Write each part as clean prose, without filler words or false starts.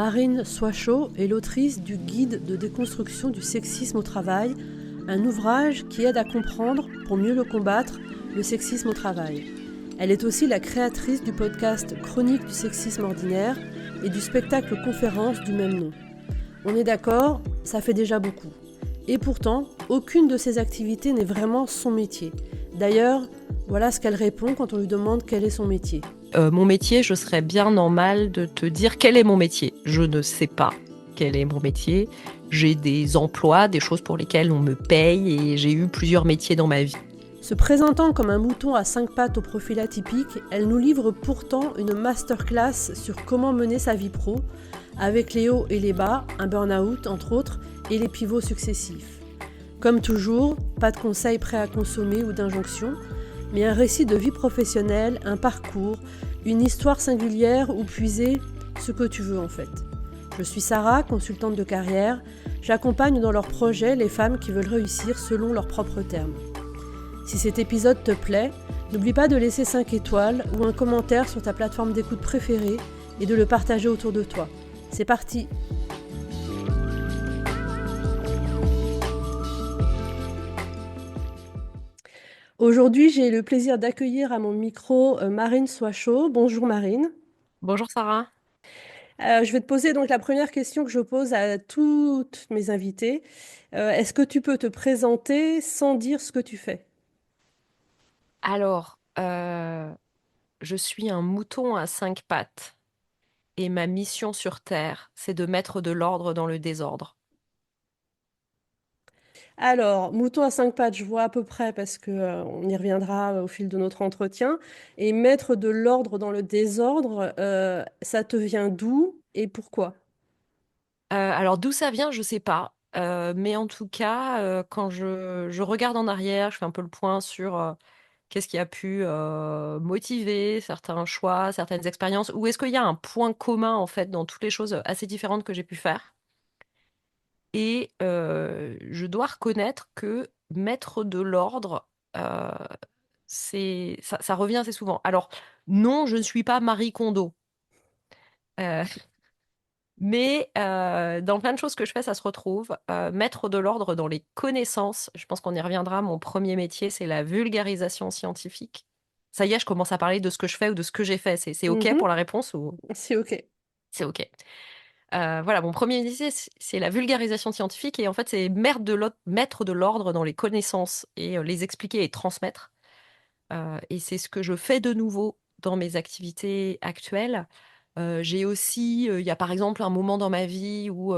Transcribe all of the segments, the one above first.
Marine Soichaux est l'autrice du Guide de déconstruction du sexisme au travail, un ouvrage qui aide à comprendre, pour mieux le combattre, le sexisme au travail. Elle est aussi la créatrice du podcast Chronique du sexisme ordinaire et du spectacle conférence du même nom. On est d'accord, ça fait déjà beaucoup. Et pourtant, aucune de ces activités n'est vraiment son métier. D'ailleurs, voilà ce qu'elle répond quand on lui demande quel est son métier. Mon métier, je serais bien normal de te dire quel est mon métier. Je ne sais pas quel est mon métier. J'ai des emplois, des choses pour lesquelles on me paye et j'ai eu plusieurs métiers dans ma vie. Se présentant comme un mouton à 5 pattes au profil atypique, elle nous livre pourtant une masterclass sur comment mener sa vie pro, avec les hauts et les bas, un burn-out entre autres, et les pivots successifs. Comme toujours, pas de conseils prêts à consommer ou d'injonctions, mais un récit de vie professionnelle, un parcours, une histoire singulière où puiser ce que tu veux en fait. Je suis Sarah, consultante de carrière. J'accompagne dans leurs projets les femmes qui veulent réussir selon leurs propres termes. Si cet épisode te plaît, n'oublie pas de laisser 5 étoiles ou un commentaire sur ta plateforme d'écoute préférée et de le partager autour de toi. C'est parti! Aujourd'hui, j'ai le plaisir d'accueillir à mon micro Marine Soichaux. Bonjour Marine. Bonjour Sarah. Je vais te poser donc la première question que je pose à toutes mes invitées. Est-ce que tu peux te présenter sans dire ce que tu fais? Alors, je suis un mouton à 5 pattes et ma mission sur Terre, c'est de mettre de l'ordre dans le désordre. Alors, mouton à 5 pattes, je vois à peu près parce que on y reviendra au fil de notre entretien. Et mettre de l'ordre dans le désordre, ça te vient d'où et pourquoi? Alors d'où ça vient, je sais pas. Mais en tout cas, quand je regarde en arrière, je fais un peu le point sur qu'est-ce qui a pu motiver certains choix, certaines expériences, ou est-ce qu'il y a un point commun en fait dans toutes les choses assez différentes que j'ai pu faire. Et je dois reconnaître que mettre de l'ordre, euh, ça revient assez souvent. Alors non, je ne suis pas Marie Kondo. Euh, Mais dans plein de choses que je fais, ça se retrouve. Mettre de l'ordre dans les connaissances, je pense qu'on y reviendra. Mon premier métier, c'est la vulgarisation scientifique. Ça y est, je commence à parler de ce que je fais ou de ce que j'ai fait. C'est OK Mhm, pour la réponse ou c'est OK. c'est OK? Voilà, mon premier métier, c'est la vulgarisation scientifique. Et en fait, c'est mettre de l'ordre dans les connaissances et les expliquer et transmettre. Et c'est ce que je fais de nouveau dans mes activités actuelles. J'ai aussi, il y a par exemple un moment dans ma vie où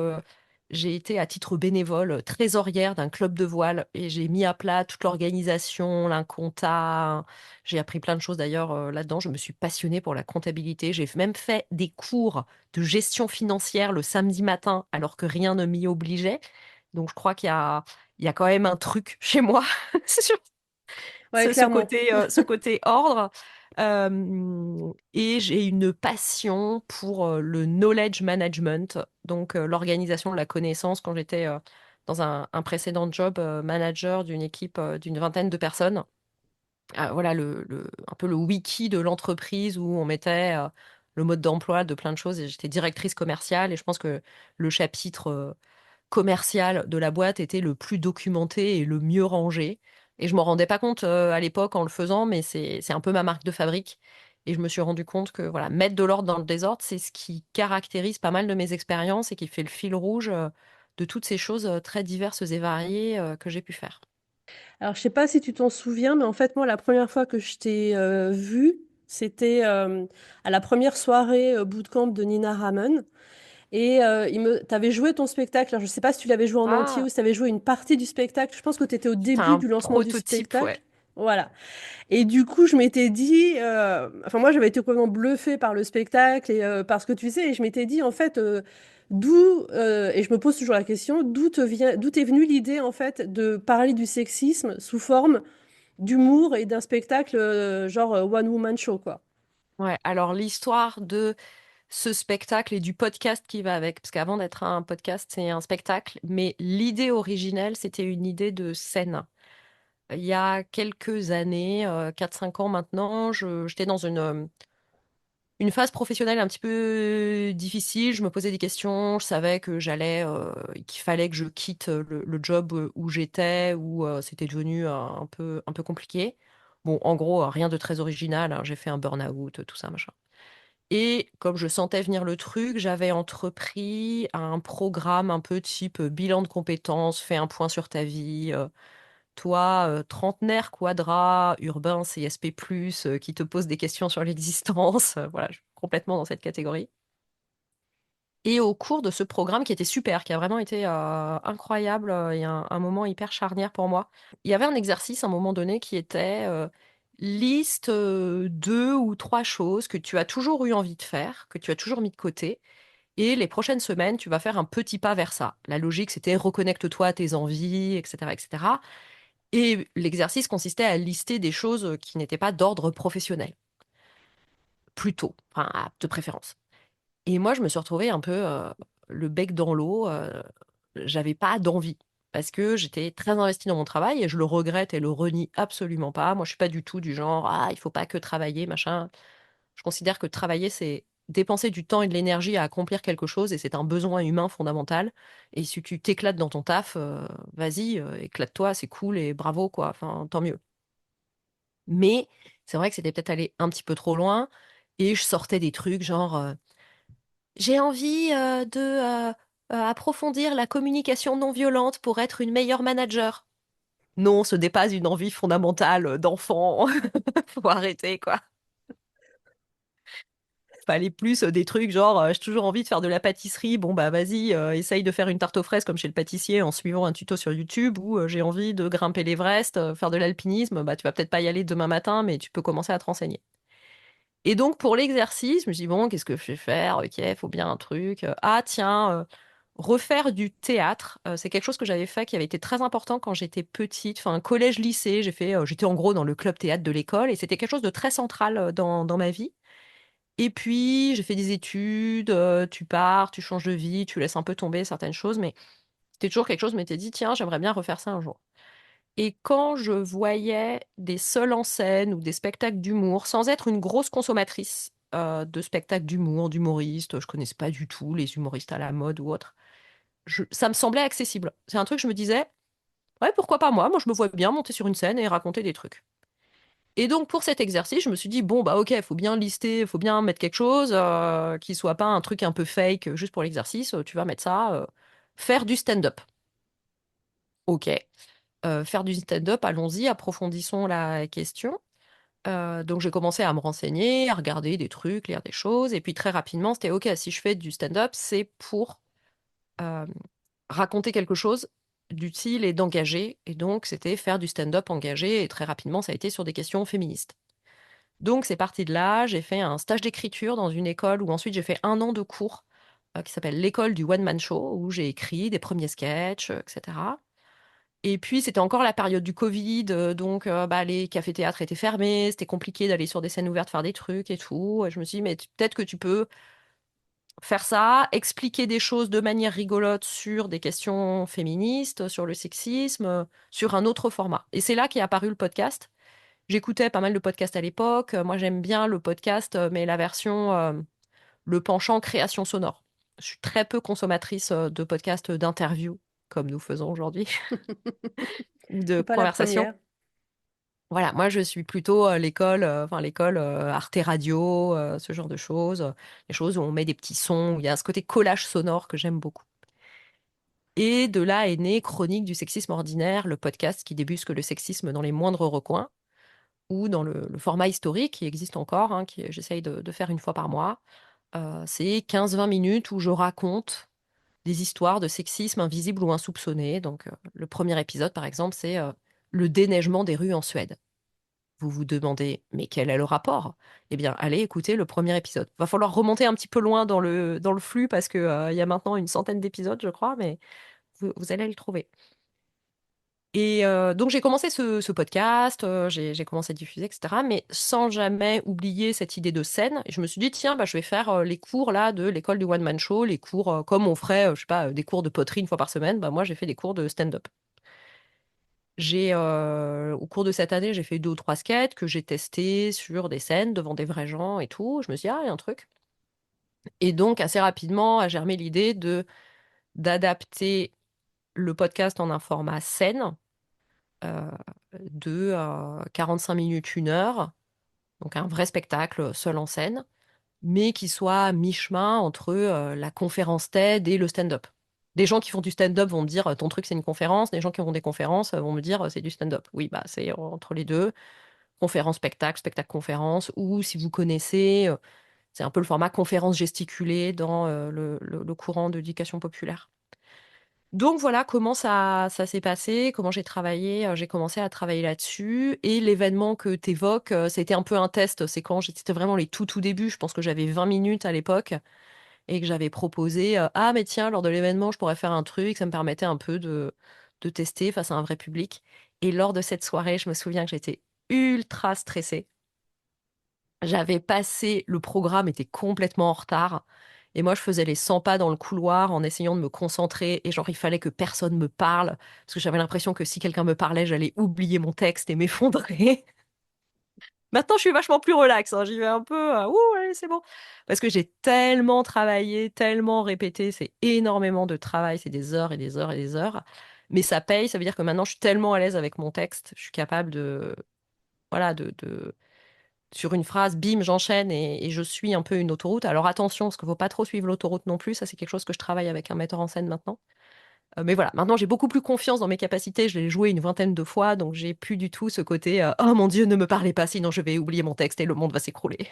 j'ai été à titre bénévole trésorière d'un club de voile et j'ai mis à plat toute l'organisation, l'incompta. J'ai appris plein de choses d'ailleurs là-dedans. Je me suis passionnée pour la comptabilité. J'ai même fait des cours de gestion financière le samedi matin alors que rien ne m'y obligeait. Donc je crois qu'il y a quand même un truc chez moi sur Ouais, clairement. ce côté ordre. Et j'ai une passion pour le knowledge management, donc l'organisation de la connaissance quand j'étais dans un précédent job manager d'une équipe d'une vingtaine de personnes. Voilà un peu le wiki de l'entreprise où on mettait le mode d'emploi de plein de choses et j'étais directrice commerciale et je pense que le chapitre commercial de la boîte était le plus documenté et le mieux rangé. Et je m'en rendais pas compte à l'époque en le faisant, mais c'est un peu ma marque de fabrique. Et je me suis rendu compte que voilà, mettre de l'ordre dans le désordre, c'est ce qui caractérise pas mal de mes expériences et qui fait le fil rouge de toutes ces choses très diverses et variées que j'ai pu faire. Alors, je sais pas si tu t'en souviens, mais en fait, moi, la première fois que je t'ai vue, c'était à la première soirée bootcamp de Nina Raman. Et t'avais joué ton spectacle. Alors, je sais pas si tu l'avais joué en entier ou Ah, si tu avais joué une partie du spectacle. Je pense que tu étais au c'était début un du lancement du prototype, ouais. spectacle. Voilà. Et du coup, je m'étais dit, enfin moi j'avais été complètement bluffée par le spectacle et par ce que tu sais, et je m'étais dit en fait, et je me pose toujours la question, d'où t'est venue l'idée en fait de parler du sexisme sous forme d'humour et d'un spectacle genre One Woman Show quoi. Ouais, alors l'histoire de ce spectacle et du podcast qui va avec, parce qu'avant d'être un podcast, c'est un spectacle, mais l'idée originelle, c'était une idée de scène. Il y a quelques années, 4-5 ans maintenant, j'étais dans une phase professionnelle un petit peu difficile. Je me posais des questions. Je savais que qu'il fallait que je quitte le job où j'étais, où c'était devenu un peu compliqué. Bon, en gros, rien de très original, hein. J'ai fait un burn-out, tout ça, machin. Et comme je sentais venir le truc, j'avais entrepris un programme un peu type bilan de compétences, fais un point sur ta vie. Toi, trentenaire, quadra, urbain, CSP+, qui te pose des questions sur l'existence. Voilà, je suis complètement dans cette catégorie. Et au cours de ce programme qui était super, qui a vraiment été incroyable et un moment hyper charnière pour moi, il y avait un exercice à un moment donné qui était liste deux ou trois choses que tu as toujours eu envie de faire, que tu as toujours mis de côté. Et les prochaines semaines, tu vas faire un petit pas vers ça. La logique, c'était reconnecte-toi à tes envies, etc., etc. Et l'exercice consistait à lister des choses qui n'étaient pas d'ordre professionnel, plutôt, enfin, de préférence. Et moi, je me suis retrouvée un peu le bec dans l'eau. J'avais pas d'envie parce que j'étais très investie dans mon travail et je le regrette et le renie absolument pas. Moi, je suis pas du tout du genre, ah, il faut pas que travailler, machin. Je considère que travailler, c'est dépenser du temps et de l'énergie à accomplir quelque chose et c'est un besoin humain fondamental. Et si tu t'éclates dans ton taf, vas-y, éclate-toi, c'est cool et bravo, quoi. Enfin, tant mieux. Mais c'est vrai que c'était peut-être allé un petit peu trop loin et je sortais des trucs genre j'ai envie de approfondir la communication non violente pour être une meilleure manager. Non, ce n'est pas une envie fondamentale d'enfant. Faut arrêter, quoi. Fallait plus des trucs genre j'ai toujours envie de faire de la pâtisserie. Bon, bah vas-y, essaye de faire une tarte aux fraises comme chez le pâtissier en suivant un tuto sur YouTube ou j'ai envie de grimper l'Everest, faire de l'alpinisme. Bah, tu vas peut-être pas y aller demain matin, mais tu peux commencer à te renseigner. Et donc, pour l'exercice, je me dis, bon, qu'est-ce que je vais faire? Ok, il faut bien un truc. Ah, tiens, refaire du théâtre. C'est quelque chose que j'avais fait qui avait été très important quand j'étais petite. Enfin, collège-lycée, j'étais en gros dans le club théâtre de l'école et c'était quelque chose de très central dans ma vie. Et puis, j'ai fait des études, tu pars, tu changes de vie, tu laisses un peu tomber certaines choses, mais c'était toujours quelque chose, je m'étais dit, tiens, j'aimerais bien refaire ça un jour. Et quand je voyais des seuls en scène ou des spectacles d'humour, sans être une grosse consommatrice de spectacles d'humour, d'humoristes, je connaissais pas du tout les humoristes à la mode ou autre, ça me semblait accessible. C'est un truc, je me disais, ouais, pourquoi pas moi? Moi, je me vois bien monter sur une scène et raconter des trucs. Et donc, pour cet exercice, je me suis dit, bon, bah ok, il faut bien lister, il faut bien mettre quelque chose qui soit pas un truc un peu fake juste pour l'exercice. Tu vas mettre ça, faire du stand-up. Ok. Faire du stand-up, allons-y, approfondissons la question. Donc j'ai commencé à me renseigner, à regarder des trucs, lire des choses, et puis très rapidement, c'était OK, si je fais du stand-up, c'est pour euh, raconter quelque chose d'utile et d'engagé, et donc c'était faire du stand-up engagé, et très rapidement, ça a été sur des questions féministes. Donc c'est parti de là, j'ai fait un stage d'écriture dans une école où ensuite j'ai fait un an de cours qui s'appelle l'école du One Man Show, où j'ai écrit des premiers sketchs, etc. Et puis, c'était encore la période du Covid, donc bah, les cafés-théâtres étaient fermés, c'était compliqué d'aller sur des scènes ouvertes faire des trucs et tout. Et je me suis dit, mais peut-être que tu peux faire ça, expliquer des choses de manière rigolote sur des questions féministes, sur le sexisme, sur un autre format. Et c'est là qu'est apparu le podcast. J'écoutais pas mal de podcasts à l'époque. Moi, j'aime bien le podcast, mais la version, le penchant création sonore. Je suis très peu consommatrice de podcasts d'interviews, comme nous faisons aujourd'hui, ou de T'es pas la conversations. première. Voilà, moi je suis plutôt l'école Arte Radio, ce genre de choses, les choses où on met des petits sons, où il y a ce côté collage sonore que j'aime beaucoup. Et de là est né Chronique du sexisme ordinaire, le podcast qui débusque le sexisme dans les moindres recoins, ou dans le format historique qui existe encore, hein, qui j'essaye de faire une fois par mois. C'est 15-20 minutes où je raconte des histoires de sexisme invisible ou insoupçonné. Donc le premier épisode, par exemple, c'est le déneigement des rues en Suède. Vous vous demandez, mais quel est le rapport? Eh bien, allez écouter le premier épisode. Va falloir remonter un petit peu loin dans le flux parce que, il y a maintenant une centaine d'épisodes, je crois, mais vous allez le trouver. Et donc, j'ai commencé ce podcast, j'ai commencé à diffuser, etc., mais sans jamais oublier cette idée de scène. Et je me suis dit, tiens, bah, je vais faire les cours là de l'école du One Man Show, les cours comme on ferait, je sais pas, des cours de poterie une fois par semaine. Bah, moi, j'ai fait des cours de stand-up. Au cours de cette année, j'ai fait 2 ou 3 sketchs que j'ai testés sur des scènes devant des vrais gens et tout. Je me suis dit, ah, il y a un truc. Et donc, assez rapidement, a germé l'idée de d'adapter le podcast en un format scène euh, de 45 minutes, 1 heure, donc un vrai spectacle seul en scène, mais qui soit à mi-chemin entre la conférence TED et le stand-up. Des gens qui font du stand-up vont me dire ton truc c'est une conférence, des gens qui font des conférences vont me dire c'est du stand-up. Oui, bah c'est entre les deux, conférence spectacle, spectacle conférence, ou si vous connaissez, c'est un peu le format conférence gesticulée dans le courant de l'éducation populaire. Donc voilà comment ça s'est passé, comment j'ai travaillé. J'ai commencé à travailler là-dessus. Et l'événement que tu évoques, c'était un peu un test. C'est quand c'était vraiment les tout débuts. Je pense que j'avais 20 minutes à l'époque et que j'avais proposé ah, mais tiens, lors de l'événement, je pourrais faire un truc. Ça me permettait un peu de tester face à un vrai public. Et lors de cette soirée, je me souviens que j'étais ultra stressée. J'avais passé, le programme était complètement en retard. Et moi, je faisais les 100 pas dans le couloir en essayant de me concentrer. Et genre, il fallait que personne me parle. Parce que j'avais l'impression que si quelqu'un me parlait, j'allais oublier mon texte et m'effondrer. Maintenant, je suis vachement plus relax, hein. J'y vais un peu, ouh, allez, c'est bon. Parce que j'ai tellement travaillé, tellement répété. C'est énormément de travail. C'est des heures et des heures et des heures. Mais ça paye. Ça veut dire que maintenant, je suis tellement à l'aise avec mon texte. Je suis capable de, voilà, sur une phrase, bim, j'enchaîne et je suis un peu une autoroute. Alors attention, parce qu'il ne faut pas trop suivre l'autoroute non plus. Ça, c'est quelque chose que je travaille avec un metteur en scène maintenant. Mais voilà, maintenant j'ai beaucoup plus confiance dans mes capacités. Je l'ai joué une vingtaine de fois, donc j'ai plus du tout ce côté oh mon Dieu, ne me parlez pas, sinon je vais oublier mon texte et le monde va s'écrouler.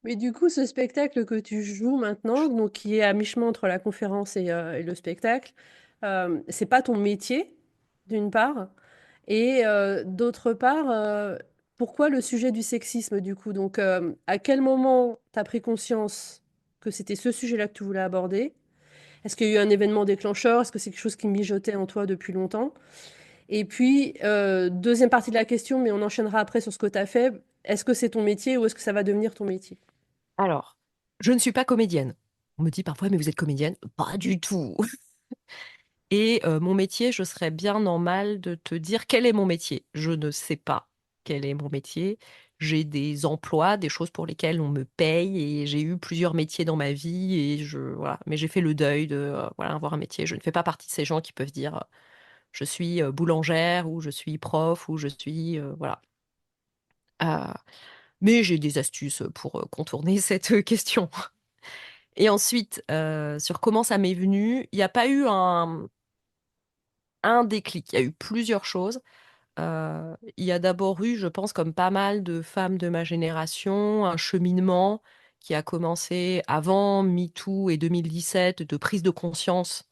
Mais du coup, ce spectacle que tu joues maintenant, donc qui est à mi-chemin entre la conférence et le spectacle, c'est pas ton métier, d'une part, et d'autre part, pourquoi le sujet du sexisme du coup? Donc, à quel moment tu as pris conscience que c'était ce sujet-là que tu voulais aborder? Est-ce qu'il y a eu un événement déclencheur? Est-ce que c'est quelque chose qui mijotait en toi depuis longtemps? Et puis, deuxième partie de la question, mais on enchaînera après sur ce que tu as fait. Est-ce que c'est ton métier ou est-ce que ça va devenir ton métier? Alors, je ne suis pas comédienne. On me dit parfois, mais vous êtes comédienne? Pas du tout. Et mon métier, je serais bien normal de te dire quel est mon métier. Je ne sais pas quel est mon métier. J'ai des emplois, des choses pour lesquelles on me paye et j'ai eu plusieurs métiers dans ma vie et voilà. Mais j'ai fait le deuil de voilà, avoir un métier. Je ne fais pas partie de ces gens qui peuvent dire je suis boulangère ou je suis prof ou je suis voilà. Euh, mais j'ai des astuces pour contourner cette question. Et ensuite, sur comment ça m'est venu, il n'y a pas eu un déclic. Il y a eu plusieurs choses. Il y a d'abord eu, je pense, comme pas mal de femmes de ma génération, un cheminement qui a commencé avant MeToo et 2017 de prise de conscience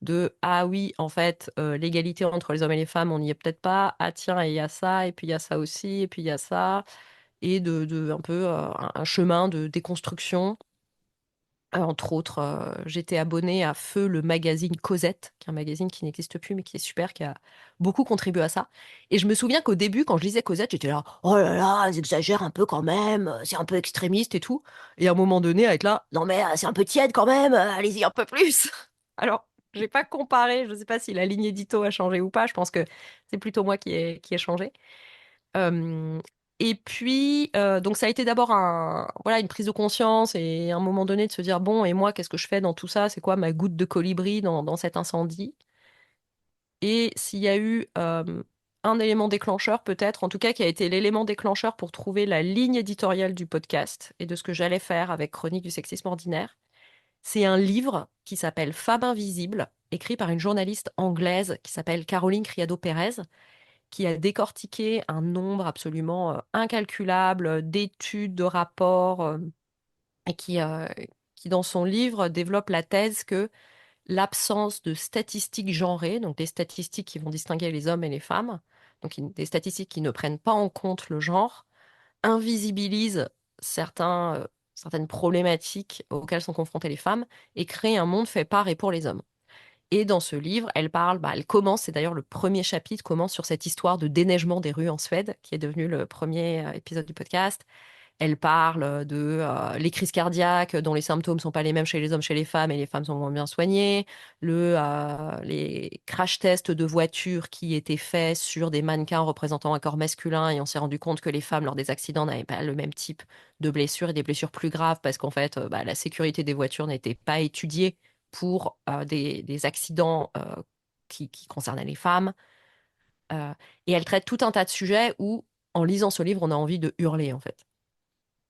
de ah oui, en fait, l'égalité entre les hommes et les femmes, on n'y est peut-être pas. Ah tiens, et il y a ça, et puis il y a ça aussi, et puis il y a ça. Et de un peu un chemin de déconstruction. Entre autres, j'étais abonnée à Feu, le magazine Cosette, qui est un magazine qui n'existe plus, mais qui est super, qui a beaucoup contribué à ça. Et je me souviens qu'au début, quand je lisais Cosette, j'étais là, oh là là, ils exagèrent un peu quand même, c'est un peu extrémiste et tout. Et à un moment donné, à être là, non mais c'est un peu tiède quand même, allez-y un peu plus. Alors, j'ai pas comparé, je sais pas si la ligne édito a changé ou pas, je pense que c'est plutôt moi qui ai changé. Euh, et puis, donc ça a été d'abord voilà, une prise de conscience et à un moment donné de se dire, bon, et moi, qu'est-ce que je fais dans tout ça? C'est quoi ma goutte de colibri dans cet incendie? Et s'il y a eu un élément déclencheur, peut-être, en tout cas, qui a été l'élément déclencheur pour trouver la ligne éditoriale du podcast et de ce que j'allais faire avec Chronique du sexisme ordinaire, c'est un livre qui s'appelle Femmes invisibles, écrit par une journaliste anglaise qui s'appelle Caroline Criado-Pérez qui a décortiqué un nombre absolument incalculable d'études, de rapports, et qui, dans son livre, développe la thèse que l'absence de statistiques genrées, donc des statistiques qui vont distinguer les hommes et les femmes, donc des statistiques qui ne prennent pas en compte le genre, invisibilise certaines problématiques auxquelles sont confrontées les femmes et crée un monde fait par et pour les hommes. Et dans ce livre, elle parle, elle commence, c'est d'ailleurs le premier chapitre, commence sur cette histoire de déneigement des rues en Suède, qui est devenu le premier épisode du podcast. Elle parle de les crises cardiaques dont les symptômes sont pas les mêmes chez les hommes, chez les femmes, et les femmes sont moins bien soignées. Les crash tests de voitures qui étaient faits sur des mannequins représentant un corps masculin, et on s'est rendu compte que les femmes, lors des accidents, n'avaient pas le même type de blessures et des blessures plus graves parce qu'en fait, la sécurité des voitures n'était pas étudiée pour des accidents qui concernaient les femmes. Euh, et elle traite tout un tas de sujets où, en lisant ce livre, on a envie de hurler, en fait.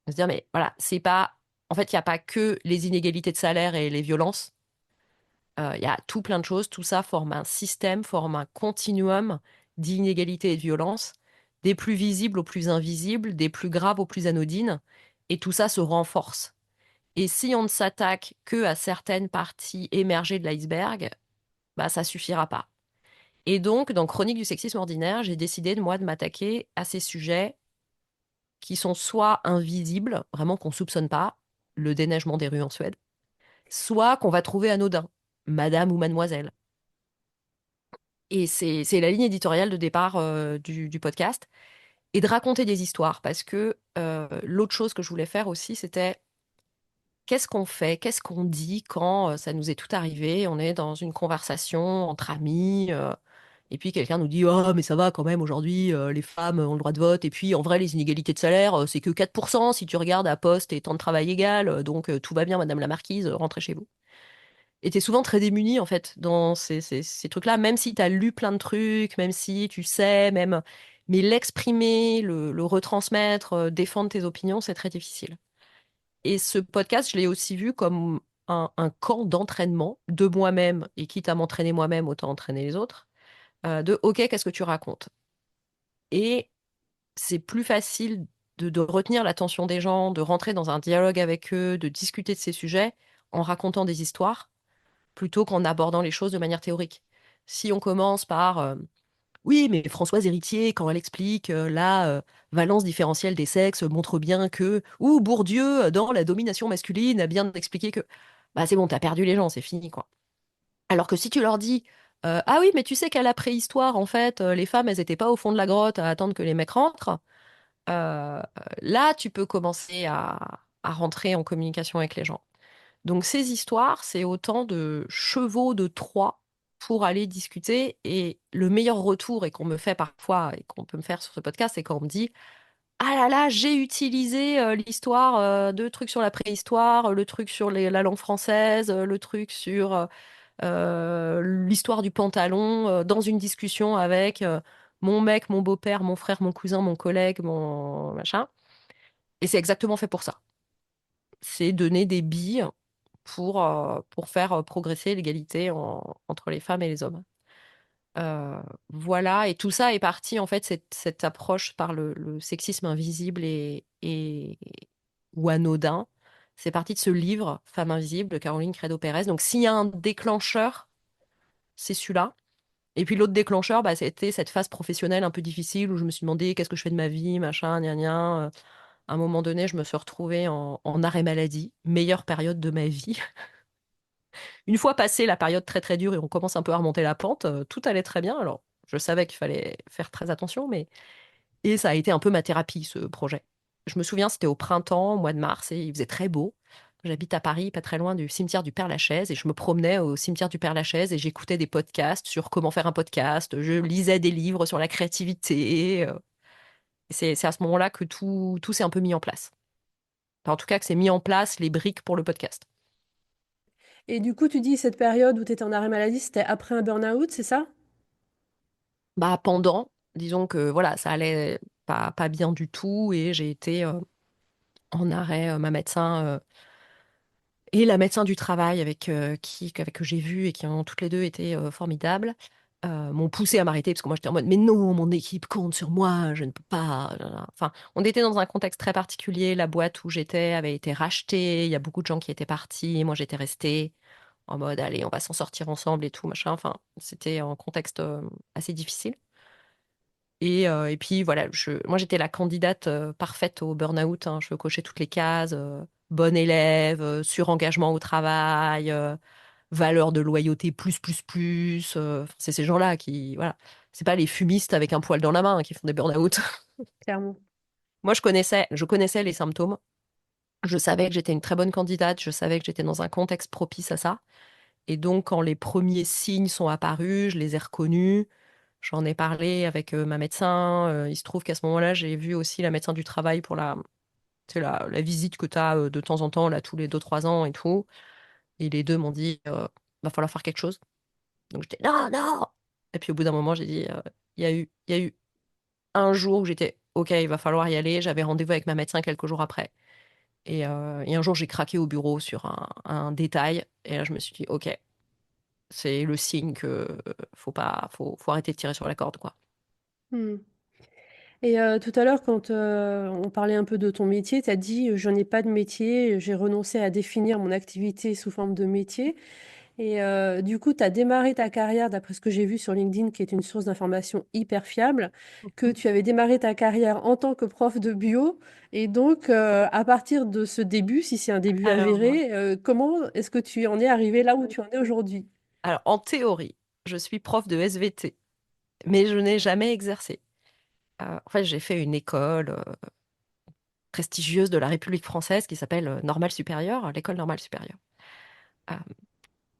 De se dire, mais voilà, c'est pas. En fait, il n'y a pas que les inégalités de salaire et les violences. Il y a tout plein de choses. Tout ça forme un système, forme un continuum d'inégalités et de violences, des plus visibles aux plus invisibles, des plus graves aux plus anodines. Et tout ça se renforce. Et si on ne s'attaque que à certaines parties émergées de l'iceberg, bah, ça suffira pas. Et donc, dans Chronique du sexisme ordinaire, j'ai décidé, moi, de m'attaquer à ces sujets qui sont soit invisibles, vraiment qu'on soupçonne pas, le déneigement des rues en Suède, soit qu'on va trouver anodin, madame ou mademoiselle. Et c'est la ligne éditoriale de départ du podcast, et de raconter des histoires, parce que l'autre chose que je voulais faire aussi, c'était qu'est-ce qu'on fait, qu'est-ce qu'on dit quand ça nous est tout arrivé, on est dans une conversation entre amis, et puis quelqu'un nous dit «Oh, mais ça va quand même, aujourd'hui, les femmes ont le droit de vote, et puis en vrai, les inégalités de salaire, c'est que 4% si tu regardes à poste et temps de travail égal, donc tout va bien, Madame la Marquise, rentrez chez vous.» Et t'es souvent très démuni, en fait, dans ces trucs-là, même si t'as lu plein de trucs, même si tu sais, même... Mais l'exprimer, le retransmettre, défendre tes opinions, c'est très difficile. Et ce podcast, je l'ai aussi vu comme un camp d'entraînement de moi-même, et quitte à m'entraîner moi-même, autant entraîner les autres, de OK, qu'est-ce que tu racontes? Et c'est plus facile de retenir l'attention des gens, de rentrer dans un dialogue avec eux, de discuter de ces sujets en racontant des histoires, plutôt qu'en abordant les choses de manière théorique. Si on commence par oui, mais Françoise Héritier, quand elle explique la valence différentielle des sexes, montre bien que, ou Bourdieu, dans La domination masculine, a bien expliqué que, bah c'est bon, t'as perdu les gens, c'est fini, quoi. Alors que si tu leur dis, ah oui, mais tu sais qu'à la préhistoire, en fait, les femmes, elles étaient pas au fond de la grotte à attendre que les mecs rentrent, là, tu peux commencer à rentrer en communication avec les gens. Donc ces histoires, c'est autant de chevaux de Troie pour aller discuter. Et le meilleur retour, et qu'on me fait parfois, et qu'on peut me faire sur ce podcast, c'est quand on me dit, ah là là, j'ai utilisé l'histoire de trucs sur la préhistoire, le truc sur la langue française, le truc sur l'histoire du pantalon dans une discussion avec mon mec, mon beau-père, mon frère, mon cousin, mon collègue, mon machin. Et c'est exactement fait pour ça. C'est donner des billes pour faire progresser l'égalité entre les femmes et les hommes. Voilà, et tout ça est parti, en fait, cette approche par le sexisme invisible ou anodin. C'est parti de ce livre, Femme invisible, de Caroline Credo-Pérez. Donc, s'il y a un déclencheur, c'est celui-là. Et puis l'autre déclencheur, bah, c'était cette phase professionnelle un peu difficile où je me suis demandé qu'est-ce que je fais de ma vie, machin, gna gna. À un moment donné, je me suis retrouvée en arrêt maladie, meilleure période de ma vie. Une fois passée la période très très dure et on commence un peu à remonter la pente, tout allait très bien. Alors, je savais qu'il fallait faire très attention, mais... Et ça a été un peu ma thérapie, ce projet. Je me souviens, c'était au printemps, au mois de mars, et il faisait très beau. J'habite à Paris, pas très loin du cimetière du Père-Lachaise, et je me promenais au cimetière du Père-Lachaise et j'écoutais des podcasts sur comment faire un podcast. Je lisais des livres sur la créativité. Et c'est à ce moment-là que tout s'est un peu mis en place. Enfin, en tout cas, que c'est mis en place les briques pour le podcast. Et du coup, tu dis cette période où tu étais en arrêt maladie, c'était après un burn-out, c'est ça? Bah, pendant, disons que voilà, ça allait pas bien du tout, et j'ai été en arrêt, ma médecin et la médecin du travail avec que j'ai vu et qui ont toutes les deux été formidables, m'ont poussé à m'arrêter parce que moi j'étais en mode mais non, mon équipe compte sur moi, je ne peux pas. Enfin, on était dans un contexte très particulier. La boîte où j'étais avait été rachetée, il y a beaucoup de gens qui étaient partis, moi j'étais restée en mode allez, on va s'en sortir ensemble et tout machin. Enfin, c'était un contexte assez difficile. Et puis voilà, moi j'étais la candidate parfaite au burn-out, hein. Je cochais toutes les cases, bonne élève, surengagement au travail, valeur de loyauté plus, plus, plus. C'est ces gens-là qui, voilà, c'est pas les fumistes avec un poil dans la main qui font des burn-out. Clairement. Moi, je connaissais les symptômes. Je savais que j'étais une très bonne candidate. Je savais que j'étais dans un contexte propice à ça. Et donc, quand les premiers signes sont apparus, je les ai reconnus. J'en ai parlé avec ma médecin. Il se trouve qu'à ce moment-là, j'ai vu aussi la médecin du travail pour la visite que tu as de temps en temps, là, tous les 2, 3 ans et tout. Et les deux m'ont dit, va falloir faire quelque chose. Donc j'étais, non, non. Et puis au bout d'un moment, j'ai dit, il y a eu un jour où j'étais, ok, il va falloir y aller. J'avais rendez-vous avec ma médecin quelques jours après. Et un jour, j'ai craqué au bureau sur un détail. Et là, je me suis dit, ok, c'est le signe que faut pas, faut arrêter de tirer sur la corde, quoi. Mmh. Et tout à l'heure quand, on parlait un peu de ton métier, tu as dit: «Je n'ai pas de métier, j'ai renoncé à définir mon activité sous forme de métier». Et du coup, tu as démarré ta carrière, d'après ce que j'ai vu sur LinkedIn, qui est une source d'information hyper fiable, que tu avais démarré ta carrière en tant que prof de bio. Et donc, à partir de ce début, si c'est un début Alors, avéré, comment est-ce que tu en es arrivé là où tu en es aujourd'hui? alors, en théorie, je suis prof de SVT, mais je n'ai jamais exercé. En fait, j'ai fait une école prestigieuse de la République française qui s'appelle Normale Supérieure, l'école Normale Supérieure,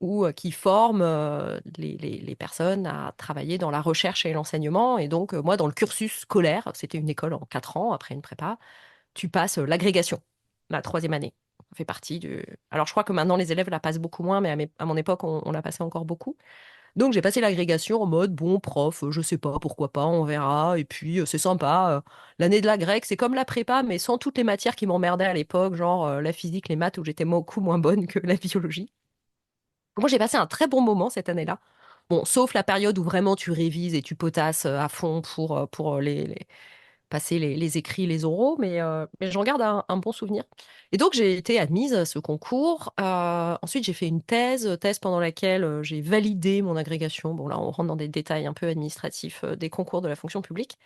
euh, qui forme les personnes à travailler dans la recherche et l'enseignement. Et donc, moi, dans le cursus scolaire, c'était une école en 4 ans, après une prépa, tu passes l'agrégation, la troisième année. Ça fait partie du... Alors, je crois que maintenant, les élèves la passent beaucoup moins, mais à mon époque, on la passait encore beaucoup. Donc j'ai passé l'agrégation en mode bon prof, je sais pas, pourquoi pas, on verra. Et puis c'est sympa. L'année de la grecque, c'est comme la prépa, mais sans toutes les matières qui m'emmerdaient à l'époque, genre la physique, les maths, où j'étais beaucoup moins bonne que la biologie. Moi j'ai passé un très bon moment cette année-là. Bon, sauf la période où vraiment tu révises et tu potasses à fond pour passer les écrits, les oraux, mais j'en garde un bon souvenir. Et donc, j'ai été admise à ce concours. Ensuite, j'ai fait une thèse pendant laquelle j'ai validé mon agrégation. Bon, là, on rentre dans des détails un peu administratifs des concours de la fonction publique.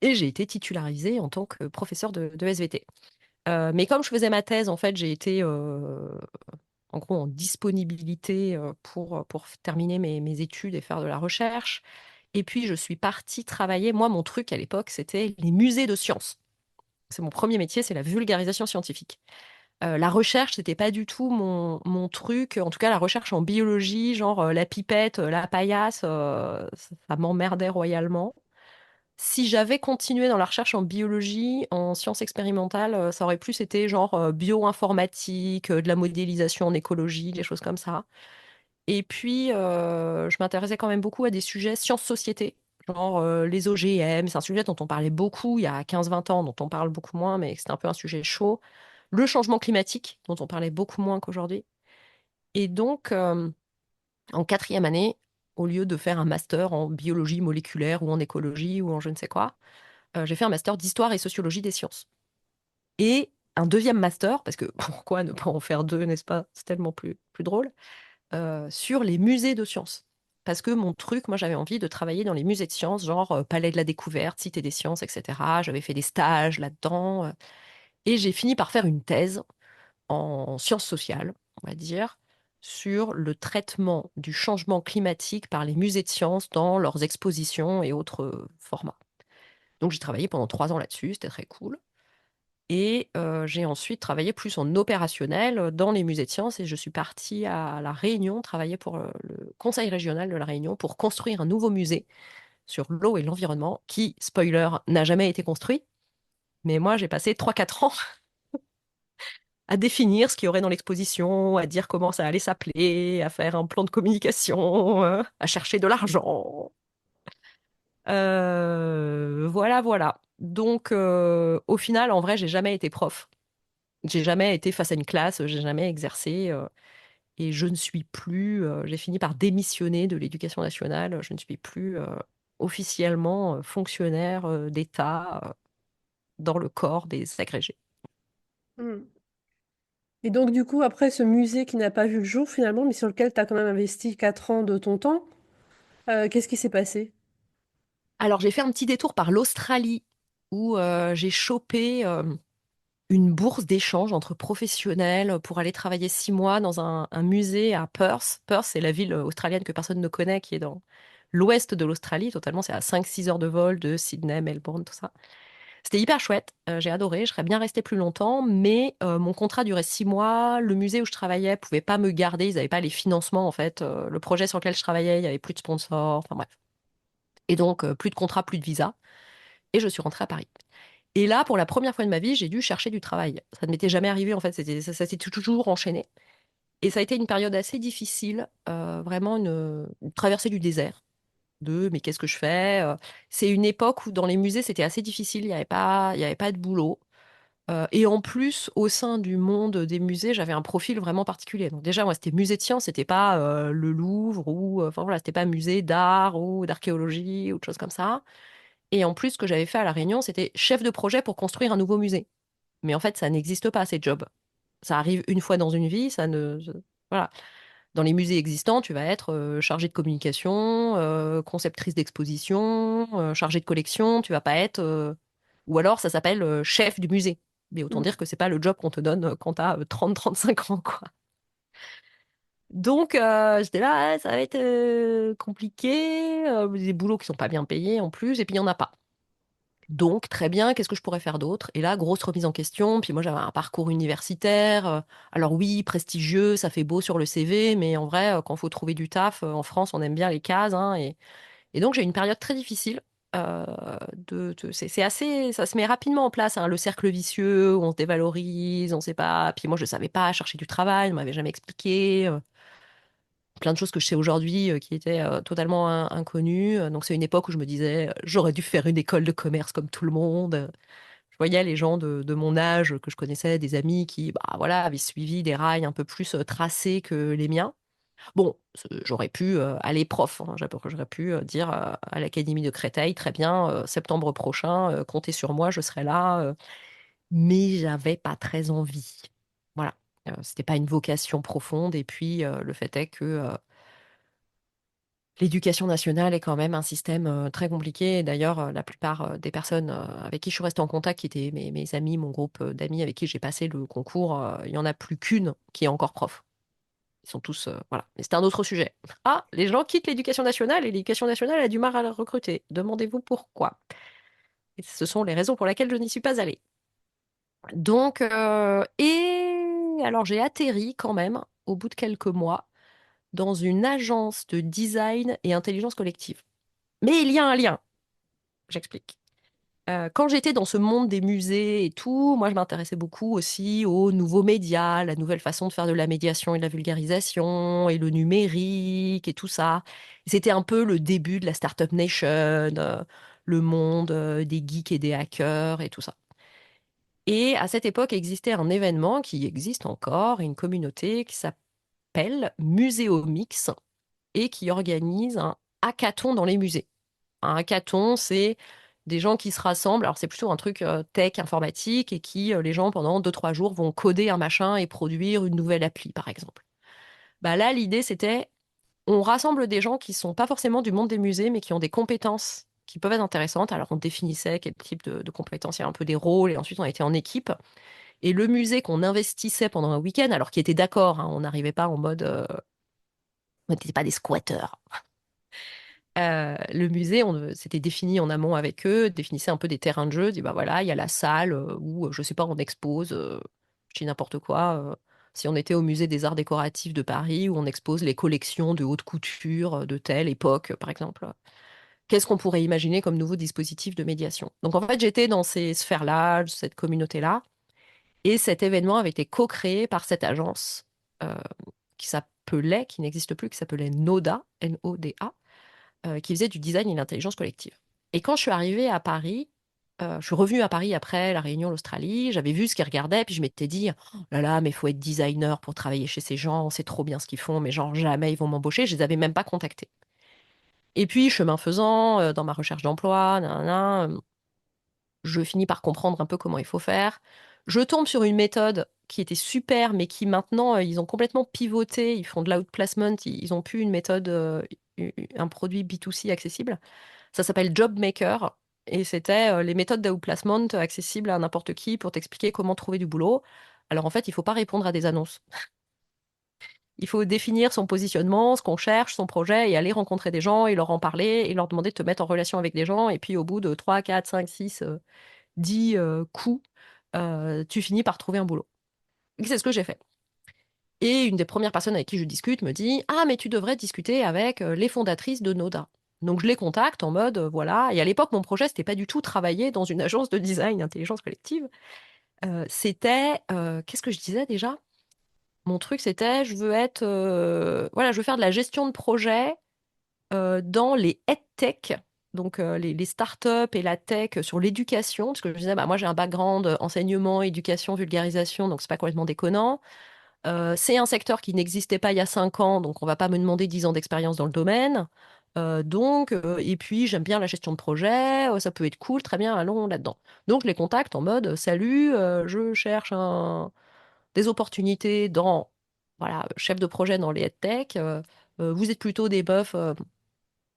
Et j'ai été titularisée en tant que professeur de SVT. Mais comme je faisais ma thèse, en fait, j'ai été en gros en disponibilité pour terminer mes études et faire de la recherche. Et puis, je suis partie travailler. Moi, mon truc à l'époque, c'était les musées de sciences. C'est mon premier métier, c'est la vulgarisation scientifique. La recherche, c'était pas du tout mon truc. En tout cas, la recherche en biologie, genre la pipette, la paillasse, ça m'emmerdait royalement. Si j'avais continué dans la recherche en biologie, en sciences expérimentales, ça aurait plus été genre bioinformatique, de la modélisation en écologie, des choses comme ça. Et puis, je m'intéressais quand même beaucoup à des sujets sciences-société, genre les OGM. C'est un sujet dont on parlait beaucoup il y a 15-20 ans, dont on parle beaucoup moins, mais c'était un peu un sujet chaud. Le changement climatique, dont on parlait beaucoup moins qu'aujourd'hui. Et donc, en quatrième année, au lieu de faire un master en biologie moléculaire ou en écologie ou en je ne sais quoi, j'ai fait un master d'histoire et sociologie des sciences. Et un deuxième master, parce que pourquoi ne pas en faire deux, n'est-ce pas? C'est tellement plus drôle sur les musées de sciences. Parce que mon truc, moi, j'avais envie de travailler dans les musées de sciences, genre Palais de la Découverte, Cité des Sciences, etc. J'avais fait des stages là-dedans. Et j'ai fini par faire une thèse en sciences sociales, on va dire, sur le traitement du changement climatique par les musées de sciences dans leurs expositions et autres formats. Donc j'ai travaillé pendant 3 ans là-dessus, c'était très cool. Et j'ai ensuite travaillé plus en opérationnel dans les musées de sciences et je suis partie à La Réunion travailler pour le conseil régional de La Réunion pour construire un nouveau musée sur l'eau et l'environnement qui, spoiler, n'a jamais été construit. Mais moi, j'ai passé 3 4 ans à définir ce qu'il y aurait dans l'exposition, à dire comment ça allait s'appeler, à faire un plan de communication, à chercher de l'argent. Voilà, voilà. Donc, au final, en vrai, j'ai jamais été prof. J'ai jamais été face à une classe, j'ai jamais exercé et je ne suis plus, j'ai fini par démissionner de l'éducation nationale, je ne suis plus officiellement fonctionnaire d'État dans le corps des agrégés. Mmh. Et donc du coup, après ce musée qui n'a pas vu le jour finalement, mais sur lequel tu as quand même investi 4 ans de ton temps, qu'est-ce qui s'est passé? Alors j'ai fait un petit détour par l'Australie où j'ai chopé une bourse d'échange entre professionnels pour aller travailler 6 mois dans un musée à Perth. Perth, c'est la ville australienne que personne ne connaît, qui est dans l'ouest de l'Australie, totalement, c'est à 5 6 heures de vol de Sydney, Melbourne, tout ça. C'était hyper chouette, j'ai adoré, je serais bien restée plus longtemps, mais mon contrat durait 6 mois, le musée où je travaillais pouvait pas me garder, ils avaient pas les financements en fait, le projet sur lequel je travaillais, il y avait plus de sponsors, enfin bref. Et donc plus de contrat, plus de visa, et je suis rentrée à Paris. Et là, pour la première fois de ma vie, j'ai dû chercher du travail. Ça ne m'était jamais arrivé en fait, ça s'est toujours enchaîné. Et ça a été une période assez difficile, vraiment une traversée du désert. Mais qu'est-ce que je fais? C'est une époque où dans les musées c'était assez difficile, il y avait pas de boulot. Et en plus, au sein du monde des musées, j'avais un profil vraiment particulier. Donc déjà, moi, c'était musée de sciences, c'était pas le Louvre ou, enfin voilà, c'était pas musée d'art ou d'archéologie ou de choses comme ça. Et en plus, ce que j'avais fait à La Réunion, c'était chef de projet pour construire un nouveau musée. Mais en fait, ça n'existe pas, ces jobs. Ça arrive une fois dans une vie, ça ne... Voilà. Dans les musées existants, tu vas être chargé de communication, conceptrice d'exposition, chargé de collection, tu vas pas être... Ou alors, ça s'appelle chef du musée. Mais autant Mm. dire que c'est pas le job qu'on te donne quand t'as 30-35 ans, quoi. Donc, j'étais là, ah, ça va être compliqué, des boulots qui sont pas bien payés en plus, et puis il y en a pas. Donc, très bien, qu'est-ce que je pourrais faire d'autre? Et là, grosse remise en question. Puis moi, j'avais un parcours universitaire. Alors oui, prestigieux, ça fait beau sur le CV, mais en vrai, quand il faut trouver du taf, en France, on aime bien les cases, hein, et donc, j'ai eu une période très difficile. euh, c'est assez, ça se met rapidement en place, hein, le cercle vicieux où on se dévalorise, on sait pas. Puis moi, je savais pas chercher du travail, on m'avait jamais expliqué. Plein de choses que je sais aujourd'hui qui étaient totalement inconnues. Donc, c'est une époque où je me disais, j'aurais dû faire une école de commerce comme tout le monde. Je voyais les gens de mon âge que je connaissais, des amis qui, bah voilà, avaient suivi des rails un peu plus tracés que les miens. Bon, j'aurais pu aller prof, hein, j'aurais pu dire à l'Académie de Créteil, très bien, septembre prochain, comptez sur moi, je serai là. Mais j'avais pas très envie. Voilà. C'était pas une vocation profonde. Et puis, le fait est que l'éducation nationale est quand même un système très compliqué. Et d'ailleurs, la plupart des personnes avec qui je suis restée en contact, qui étaient mes amis, mon groupe d'amis avec qui j'ai passé le concours, il y en a plus qu'une qui est encore prof. Ils sont tous, voilà. Mais c'est un autre sujet. Ah, les gens quittent l'éducation nationale et l'éducation nationale a du mal à la recruter. Demandez-vous pourquoi. Et ce sont les raisons pour lesquelles je n'y suis pas allée. Donc, et alors j'ai atterri quand même, au bout de quelques mois, dans une agence de design et intelligence collective. Mais il y a un lien, j'explique. Quand j'étais dans ce monde des musées et tout, moi je m'intéressais beaucoup aussi aux nouveaux médias, la nouvelle façon de faire de la médiation et de la vulgarisation, et le numérique et tout ça. C'était un peu le début de la Startup Nation, le monde des geeks et des hackers et tout ça. Et à cette époque existait un événement qui existe encore, une communauté qui s'appelle Muséomix et qui organise un hackathon dans les musées. Un hackathon, c'est des gens qui se rassemblent. Alors, c'est plutôt un truc tech, informatique, et qui, les gens, pendant 2-3 jours, vont coder un machin et produire une nouvelle appli, par exemple. Bah là, l'idée, c'était, on rassemble des gens qui sont pas forcément du monde des musées, mais qui ont des compétences qui peuvent être intéressantes. Alors, on définissait quel type de compétences, il y a un peu des rôles, et ensuite, on était en équipe. Et le musée qu'on investissait pendant un week-end, alors qui était d'accord, hein, on n'arrivait pas en mode, on n'était pas des squatteurs. Le musée, on s'était défini en amont avec eux, définissait un peu des terrains de jeu, dit bah voilà, il y a la salle où, je sais pas, on expose, je dis n'importe quoi, si on était au musée des arts décoratifs de Paris, où on expose les collections de haute couture de telle époque, par exemple. Qu'est-ce qu'on pourrait imaginer comme nouveau dispositif de médiation? Donc en fait, j'étais dans ces sphères-là, cette communauté-là, et cet événement avait été co-créé par cette agence euh, qui n'existe plus, qui s'appelait NODA, N-O-D-A, qui faisait du design et de l'intelligence collective. Et quand je suis arrivée à Paris, je suis revenue à Paris après la Réunion, l'Australie, j'avais vu ce qu'ils regardaient, puis je m'étais dit, oh là là, mais il faut être designer pour travailler chez ces gens, c'est trop bien ce qu'ils font, mais genre jamais ils vont m'embaucher, je les avais même pas contactés. Et puis, chemin faisant, dans ma recherche d'emploi, nanana, je finis par comprendre un peu comment il faut faire. Je tombe sur une méthode qui était super, mais qui maintenant, ils ont complètement pivoté, ils font de l'outplacement, ils ont plus une méthode, un produit B2C accessible. Ça s'appelle Job Maker. Et c'était les méthodes d'outplacement accessibles à n'importe qui pour t'expliquer comment trouver du boulot. Alors en fait, il faut pas répondre à des annonces. Il faut définir son positionnement, ce qu'on cherche, son projet, et aller rencontrer des gens et leur en parler et leur demander de te mettre en relation avec des gens. Et puis au bout de 3, 4, 5, 6 10 coups, tu finis par trouver un boulot. Et c'est ce que j'ai fait. Et une des premières personnes avec qui je discute me dit: Ah, mais tu devrais discuter avec les fondatrices de Noda. Donc je les contacte en mode voilà. Et à l'époque, mon projet, c'était pas du tout travailler dans une agence de design, intelligence collective. Qu'est-ce que je disais déjà? Mon truc, c'était je veux être. Voilà, je veux faire de la gestion de projet dans les EdTech, donc les startups et la tech sur l'éducation. Parce que je me disais, bah, moi, j'ai un background enseignement, éducation, vulgarisation, donc c'est pas complètement déconnant. C'est un secteur qui n'existait pas il y a 5 ans, donc on va pas me demander 10 ans d'expérience dans le domaine. Et puis j'aime bien la gestion de projet, ça peut être cool, très bien, allons là-dedans. Donc je les contacte en mode, salut, je cherche des opportunités dans, voilà, chef de projet dans les EdTech. Vous êtes plutôt des meufs,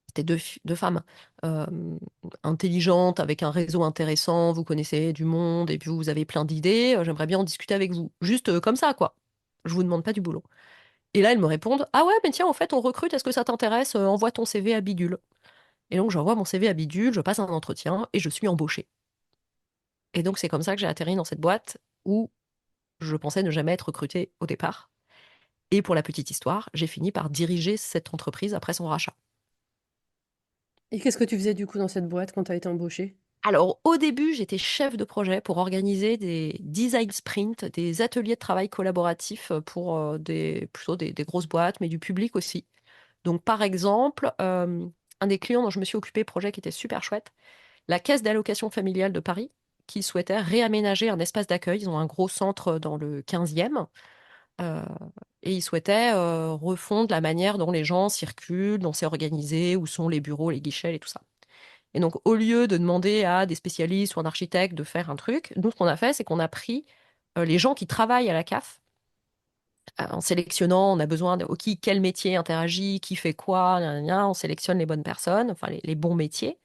c'était deux femmes euh, intelligentes, avec un réseau intéressant, vous connaissez du monde, et puis vous avez plein d'idées, j'aimerais bien en discuter avec vous. Juste comme ça, quoi. Je vous demande pas du boulot. Et là, elles me répondent, ah ouais, mais tiens, en fait, on recrute, est-ce que ça t'intéresse? Envoie ton CV à Bidule. Et donc, j'envoie mon CV à Bidule, je passe un entretien, et je suis embauchée. Et donc, c'est comme ça que j'ai atterri dans cette boîte où je pensais ne jamais être recrutée au départ. Et pour la petite histoire, j'ai fini par diriger cette entreprise après son rachat. Et qu'est-ce que tu faisais du coup dans cette boîte quand tu as été embauchée? Alors, au début, j'étais chef de projet pour organiser des design sprints, des ateliers de travail collaboratifs pour plutôt des grosses boîtes, mais du public aussi. Donc, par exemple, un des clients dont je me suis occupée, projet qui était super chouette, la Caisse d'allocation familiale de Paris, qui souhaitait réaménager un espace d'accueil. Ils ont un gros centre dans le 15e. euh, et ils souhaitaient refondre la manière dont les gens circulent, dont c'est organisé, où sont les bureaux, les guichets et tout ça. Et donc, au lieu de demander à des spécialistes ou un architecte de faire un truc, nous, ce qu'on a fait, c'est qu'on a pris les gens qui travaillent à la CAF, en sélectionnant, on a besoin de quel métier interagit, qui fait quoi, gna, gna, gna, on sélectionne les bonnes personnes, enfin les bons métiers,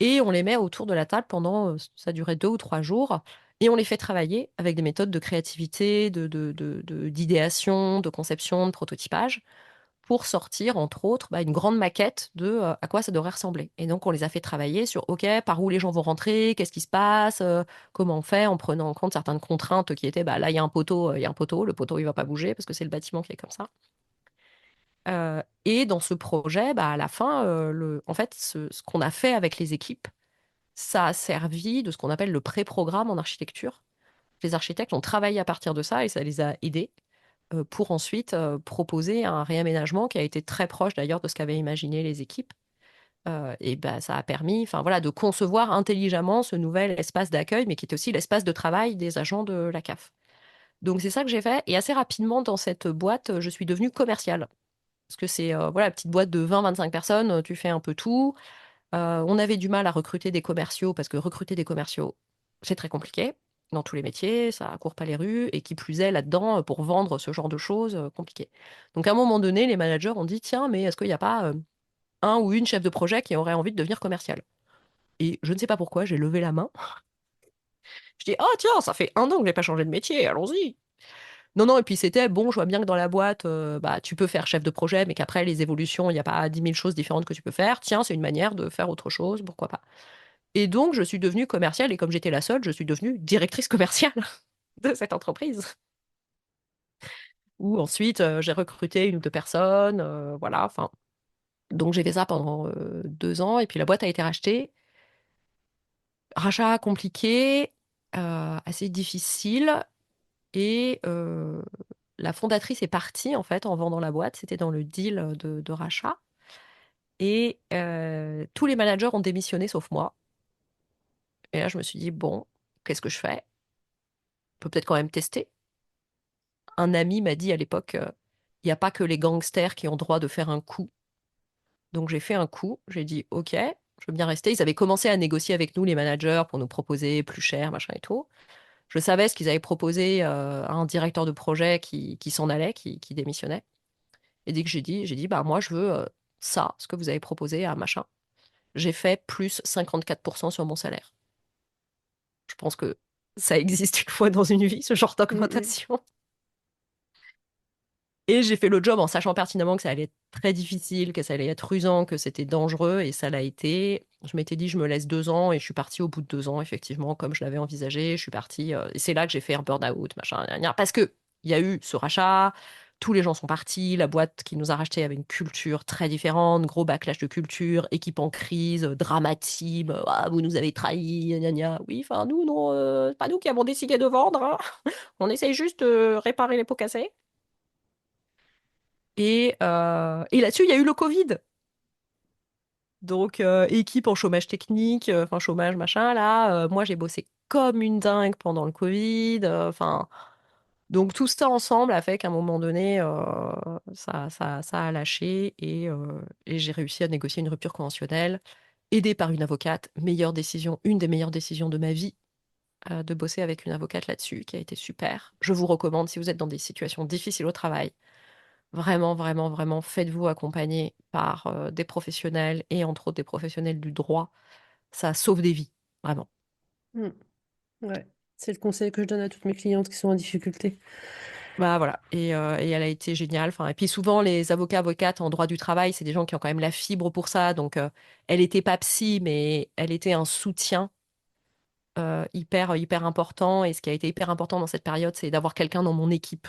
et on les met autour de la table pendant, ça durait 2 ou 3 jours, et on les fait travailler avec des méthodes de créativité, d'idéation, de conception, de prototypage pour sortir, entre autres, bah, une grande maquette de à quoi ça devrait ressembler. Et donc, on les a fait travailler sur, OK, par où les gens vont rentrer, qu'est-ce qui se passe, comment on fait, en prenant en compte certaines contraintes qui étaient, bah, là, il y a un poteau, il y a un poteau, le poteau, il va pas bouger parce que c'est le bâtiment qui est comme ça. Et dans ce projet, bah, à la fin, en fait, ce qu'on a fait avec les équipes, ça a servi de ce qu'on appelle le pré-programme en architecture. Les architectes ont travaillé à partir de ça et ça les a aidés pour ensuite proposer un réaménagement qui a été très proche d'ailleurs de ce qu'avaient imaginé les équipes. Et bah, ça a permis, enfin voilà, de concevoir intelligemment ce nouvel espace d'accueil, mais qui est aussi l'espace de travail des agents de la CAF. Donc c'est ça que j'ai fait. Et assez rapidement dans cette boîte, je suis devenue commerciale. Parce que c'est voilà, petite boîte de 20-25 personnes, tu fais un peu tout. On avait du mal à recruter des commerciaux parce que recruter des commerciaux, c'est très compliqué dans tous les métiers, ça court pas les rues, et qui plus est là-dedans, pour vendre ce genre de choses, compliqué. Donc à un moment donné, les managers ont dit, tiens, mais est-ce qu'il n'y a pas un ou une chef de projet qui aurait envie de devenir commercial? Et je ne sais pas pourquoi, j'ai levé la main. Je dis, oh tiens, ça fait 1 an que je n'ai pas changé de métier, allons-y. Non, non, et puis c'était, bon, je vois bien que dans la boîte, bah, tu peux faire chef de projet, mais qu'après, les évolutions, il n'y a pas 10 000 choses différentes que tu peux faire. Tiens, c'est une manière de faire autre chose, pourquoi pas. Et donc, je suis devenue commerciale, et comme j'étais la seule, je suis devenue directrice commerciale de cette entreprise. Où ensuite, j'ai recruté 1 ou 2 personnes, voilà, enfin. Donc, j'ai fait ça pendant 2 ans, et puis la boîte a été rachetée. Rachat compliqué, assez difficile, et la fondatrice est partie, en fait, en vendant la boîte. C'était dans le deal de rachat. Et tous les managers ont démissionné, sauf moi. Et là, je me suis dit, bon, qu'est-ce que je fais? On peut peut-être quand même tester. Un ami m'a dit à l'époque, il n'y a pas que les gangsters qui ont droit de faire un coup. Donc j'ai fait un coup, j'ai dit ok, je veux bien rester. Ils avaient commencé à négocier avec nous, les managers, pour nous proposer plus cher, machin et tout. Je savais ce qu'ils avaient proposé à un directeur de projet qui s'en allait, qui démissionnait. Et dès que j'ai dit, bah moi je veux ça, ce que vous avez proposé à machin. J'ai fait plus 54% sur mon salaire. Je pense que ça existe une fois dans une vie, ce genre Mmh mh. d'augmentation. Et j'ai fait le job en sachant pertinemment que ça allait être très difficile, que ça allait être usant, que c'était dangereux, et ça l'a été. Je m'étais dit, je me laisse 2 ans et je suis partie au bout de 2 ans, effectivement, comme je l'avais envisagé. Je suis partie, et c'est là que j'ai fait un burn-out, machin, gna, gna, parce que il y a eu ce rachat, tous les gens sont partis, la boîte qui nous a racheté avait une culture très différente, gros backlash de culture, équipe en crise, dramatique, ah, vous nous avez trahis, gna, gna. Oui, enfin, nous, non, c'est pas nous qui avons décidé de vendre, hein. On essaye juste de réparer les pots cassés. Et là-dessus, il y a eu le Covid. Donc, équipe en chômage technique, enfin chômage, machin, là. Moi, j'ai bossé comme une dingue pendant le Covid. Enfin, donc tout ça ensemble a fait qu'à un moment donné, ça a lâché et j'ai réussi à négocier une rupture conventionnelle, aidée par une avocate. Meilleure décision, une des meilleures décisions de ma vie, de bosser avec une avocate là-dessus, qui a été super. Je vous recommande, si vous êtes dans des situations difficiles au travail, vraiment, vraiment, vraiment, faites-vous accompagner par des professionnels et entre autres des professionnels du droit. Ça sauve des vies, vraiment. Mm. Ouais. C'est le conseil que je donne à toutes mes clientes qui sont en difficulté. Bah voilà, et elle a été géniale. Enfin, et puis souvent, les avocats, avocates en droit du travail, c'est des gens qui ont quand même la fibre pour ça. Donc, elle était pas psy, mais elle était un soutien hyper, hyper important. Et ce qui a été hyper important dans cette période, c'est d'avoir quelqu'un dans mon équipe.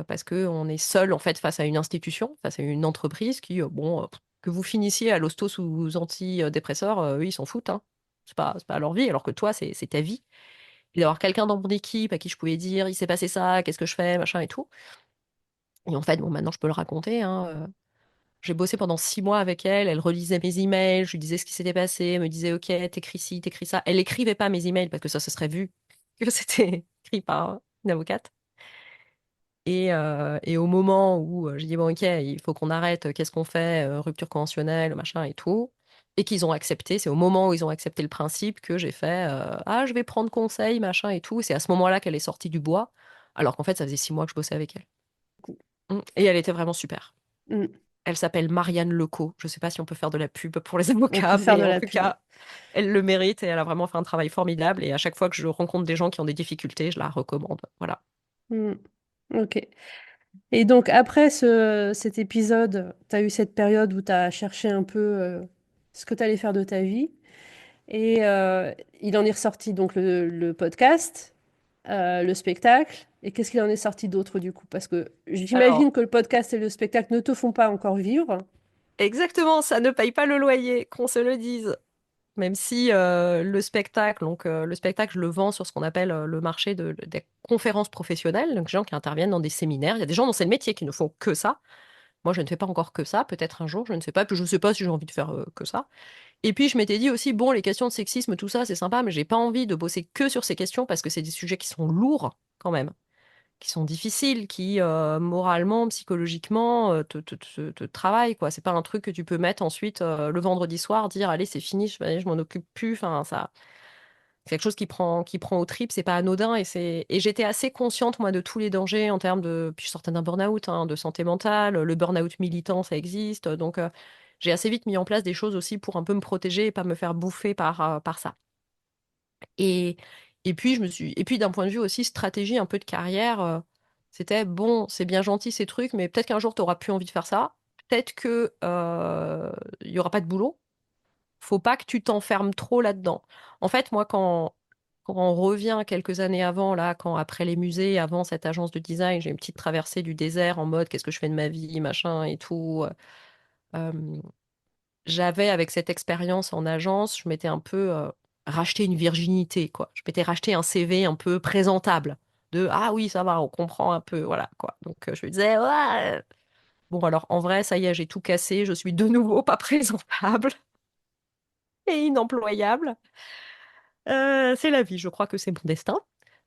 Parce qu'on est seul, en fait, face à une institution, face à une entreprise qui, bon, que vous finissiez à l'hosto sous antidépresseurs, eux, ils s'en foutent, hein. C'est pas leur vie, alors que toi, c'est ta vie. Et d'avoir quelqu'un dans mon équipe à qui je pouvais dire, il s'est passé ça, qu'est-ce que je fais, machin et tout. Et en fait, bon, maintenant, je peux le raconter, hein. J'ai bossé pendant 6 mois avec elle. Elle relisait mes emails, je lui disais ce qui s'était passé, elle me disait, OK, t'écris ci, t'écris ça. Elle écrivait pas mes emails parce que ça se serait vu que c'était écrit par une avocate. Et au moment où j'ai dit, bon, OK, il faut qu'on arrête, qu'est-ce qu'on fait, rupture conventionnelle, machin et tout, et qu'ils ont accepté, c'est au moment où ils ont accepté le principe que j'ai fait, ah, je vais prendre conseil, machin et tout. Et c'est à ce moment-là qu'elle est sortie du bois, alors qu'en fait, ça faisait 6 mois que je bossais avec elle. Et elle était vraiment super. Mm. Elle s'appelle Marianne Leco. Je sais pas si on peut faire de la pub pour les On peut avocats, faire mais de en la tout pub. cas, elle le mérite et elle a vraiment fait un travail formidable. Et à chaque fois que je rencontre des gens qui ont des difficultés, je la recommande. Voilà. Mm. Ok. Et donc après cet épisode, tu as eu cette période où tu as cherché un peu ce que tu allais faire de ta vie. Et il en est ressorti donc le podcast, le spectacle. Et qu'est-ce qu'il en est sorti d'autre du coup? Parce que Alors, j'imagine que le podcast et le spectacle ne te font pas encore vivre. exactement, ça ne paye pas le loyer, qu'on se le dise. Même si le spectacle, donc le spectacle, je le vends sur ce qu'on appelle le marché des conférences professionnelles, donc des gens qui interviennent dans des séminaires. Il y a des gens dont c'est le métier qui ne font que ça. Moi, je ne fais pas encore que ça. Peut-être un jour, je ne sais pas. Puis je ne sais pas si j'ai envie de faire que ça. Et puis je m'étais dit aussi, bon, les questions de sexisme, tout ça, c'est sympa, mais j'ai pas envie de bosser que sur ces questions parce que c'est des sujets qui sont lourds quand même, qui sont difficiles, qui moralement, psychologiquement, te travaillent, quoi. C'est pas un truc que tu peux mettre ensuite le vendredi soir, dire, allez, c'est fini, je m'en occupe plus. Enfin, ça, c'est quelque chose qui prend aux tripes, c'est pas anodin. Et j'étais assez consciente, moi, de tous les dangers en termes de. Puis je sortais d'un burn-out, hein, de santé mentale. Le burn-out militant, ça existe. Donc, j'ai assez vite mis en place des choses aussi pour un peu me protéger et pas me faire bouffer par ça. Et, et puis d'un point de vue aussi stratégie, un peu de carrière, c'était bon, c'est bien gentil ces trucs, mais peut-être qu'un jour tu n'auras plus envie de faire ça. Peut-être que il y aura pas de boulot. Faut pas que tu t'enfermes trop là-dedans. En fait, moi, quand on revient quelques années avant, là, quand après les musées, avant cette agence de design, j'ai une petite traversée du désert en mode qu'est-ce que je fais de ma vie, machin et tout. euh, J'avais, avec cette expérience en agence, je m'étais un peu racheté une virginité, quoi. Je m'étais racheté un CV un peu présentable. De ah oui, ça va, on comprend un peu, voilà, quoi. Donc je me disais, ouais. Bon, alors en vrai, ça y est, j'ai tout cassé, je suis de nouveau pas présentable et inemployable. C'est la vie, je crois que c'est mon destin.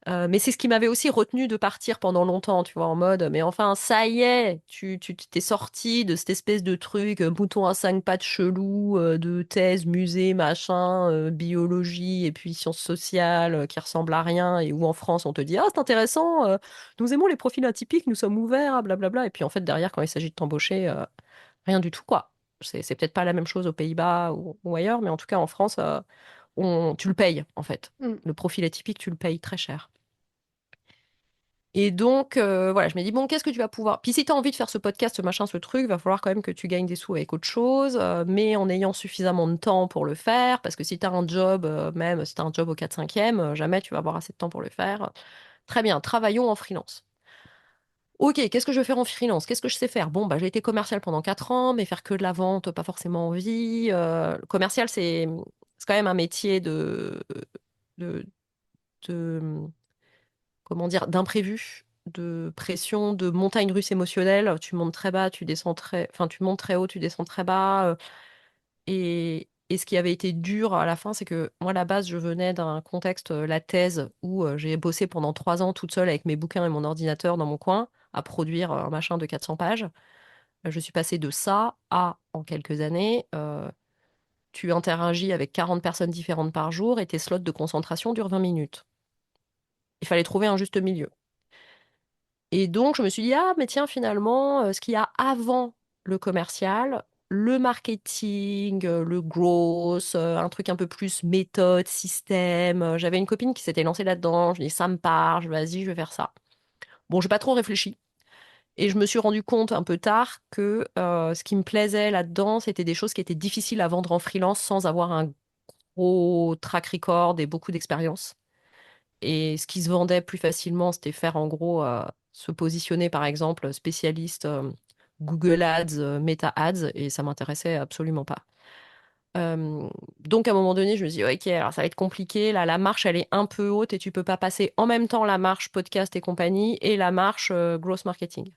Mais c'est ce qui m'avait aussi retenu de partir pendant longtemps, tu vois, en mode, mais enfin, ça y est, tu t'es sorti de cette espèce de truc, mouton à 5 pattes chelou, de thèse, musée, machin, biologie et puis sciences sociales, qui ressemble à rien, et où en France on te dit, ah, c'est intéressant, nous aimons les profils atypiques, nous sommes ouverts, ah, blablabla, et puis en fait, derrière, quand il s'agit de t'embaucher, rien du tout, quoi. C'est peut-être pas la même chose aux Pays-Bas ou ailleurs, mais en tout cas, en France, tu le payes, en fait. Mm. Le profil atypique, tu le payes très cher. Et donc, voilà, je me dis, bon, qu'est-ce que tu vas pouvoir. Puis si tu as envie de faire ce podcast, ce machin, ce truc, va falloir quand même que tu gagnes des sous avec autre chose, mais en ayant suffisamment de temps pour le faire, parce que si tu as un job, même si tu as un job au 4/5e, jamais tu vas avoir assez de temps pour le faire. Très bien, travaillons en freelance. Ok, qu'est-ce que je vais faire en freelance? Qu'est-ce que je sais faire? Bon, bah, j'ai été commercial pendant 4 ans, mais faire que de la vente, pas forcément envie. Le commercial, c'est quand même un métier de, de, comment dire, d'imprévu, de pression, de montagne russe émotionnelle. Tu montes très bas, tu descends enfin, tu montes très haut, tu descends très bas. Et ce qui avait été dur à la fin, c'est que moi, à la base, je venais d'un contexte, la thèse, où j'ai bossé pendant 3 ans toute seule avec mes bouquins et mon ordinateur dans mon coin, à produire un machin de 400 pages. Je suis passée de ça à, en quelques années, tu interagis avec 40 personnes différentes par jour et tes slots de concentration durent 20 minutes. Il fallait trouver un juste milieu. Et donc, je me suis dit, ah, mais tiens, finalement, ce qu'il y a avant le commercial, le marketing, le growth, un truc un peu plus méthode, système. J'avais une copine qui s'était lancée là-dedans. Je dis, ça me parle, vas-y, je vais faire ça. Bon, j'ai pas trop réfléchi. Et je me suis rendu compte un peu tard que ce qui me plaisait là-dedans, c'était des choses qui étaient difficiles à vendre en freelance sans avoir un gros track record et beaucoup d'expérience. Et ce qui se vendait plus facilement, c'était faire en gros se positionner par exemple spécialiste Google Ads, Meta Ads, et ça m'intéressait absolument pas. Donc à un moment donné, je me dis ok, alors ça va être compliqué. Là, la marche elle est un peu haute et tu peux pas passer en même temps la marche podcast et compagnie et la marche growth marketing.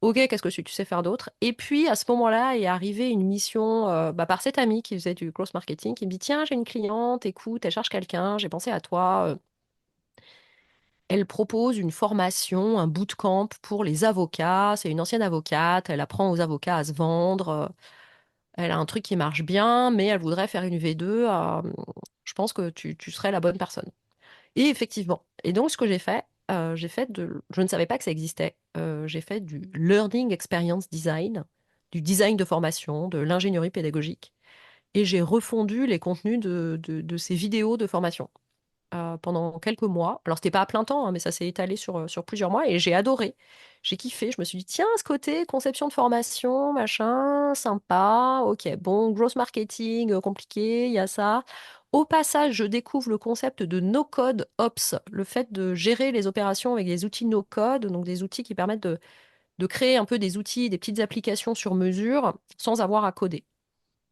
Ok, qu'est-ce que tu sais faire d'autre? Et puis à ce moment-là est arrivée une mission par cet ami qui faisait du growth marketing qui me dit tiens, j'ai une cliente, écoute, elle cherche quelqu'un, j'ai pensé à toi. Elle propose une formation, un bootcamp pour les avocats. C'est une ancienne avocate. Elle apprend aux avocats à se vendre. Elle a un truc qui marche bien, mais elle voudrait faire une V2. Je pense que tu serais la bonne personne. Et effectivement. Et donc, ce que je ne savais pas que ça existait. J'ai fait du Learning Experience Design, du design de formation, de l'ingénierie pédagogique. Et j'ai refondu les contenus de ces vidéos de formation pendant quelques mois. Alors, c'était pas à plein temps, hein, mais ça s'est étalé sur plusieurs mois et j'ai adoré. J'ai kiffé. Je me suis dit, tiens, ce côté conception de formation, machin, sympa. Ok, bon, gross marketing, compliqué, il y a ça. Au passage, je découvre le concept de no-code ops, le fait de gérer les opérations avec des outils no-code, donc des outils qui permettent de créer un peu des outils, des petites applications sur mesure sans avoir à coder,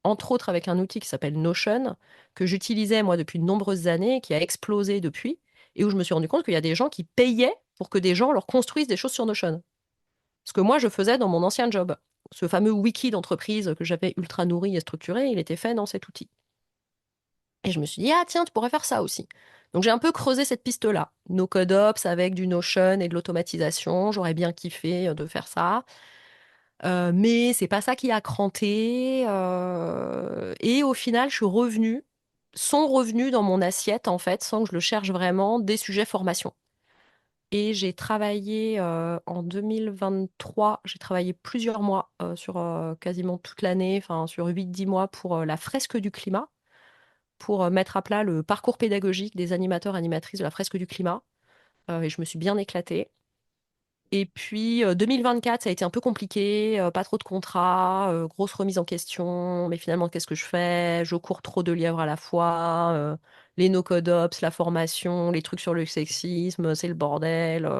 entre autres avec un outil qui s'appelle Notion, que j'utilisais moi depuis de nombreuses années, qui a explosé depuis, et où je me suis rendu compte qu'il y a des gens qui payaient pour que des gens leur construisent des choses sur Notion. Ce que moi je faisais dans mon ancien job. Ce fameux wiki d'entreprise que j'avais ultra nourri et structuré, il était fait dans cet outil. Et je me suis dit, ah tiens, tu pourrais faire ça aussi. Donc j'ai un peu creusé cette piste-là. No code ops avec du Notion et de l'automatisation. J'aurais bien kiffé de faire ça. Mais c'est pas ça qui a cranté. Et au final, sont revenus dans mon assiette, en fait, sans que je le cherche vraiment, des sujets formation. Et j'ai travaillé en 2023, j'ai travaillé plusieurs mois sur quasiment toute l'année, enfin sur 8-10 mois pour la fresque du climat, pour mettre à plat le parcours pédagogique des animateurs animatrices de la fresque du climat. Et je me suis bien éclatée. Et puis 2024, ça a été un peu compliqué, pas trop de contrats, grosse remise en question, mais finalement, qu'est-ce que je fais? Je cours trop de lièvres à la fois, les no-code ops, la formation, les trucs sur le sexisme, c'est le bordel,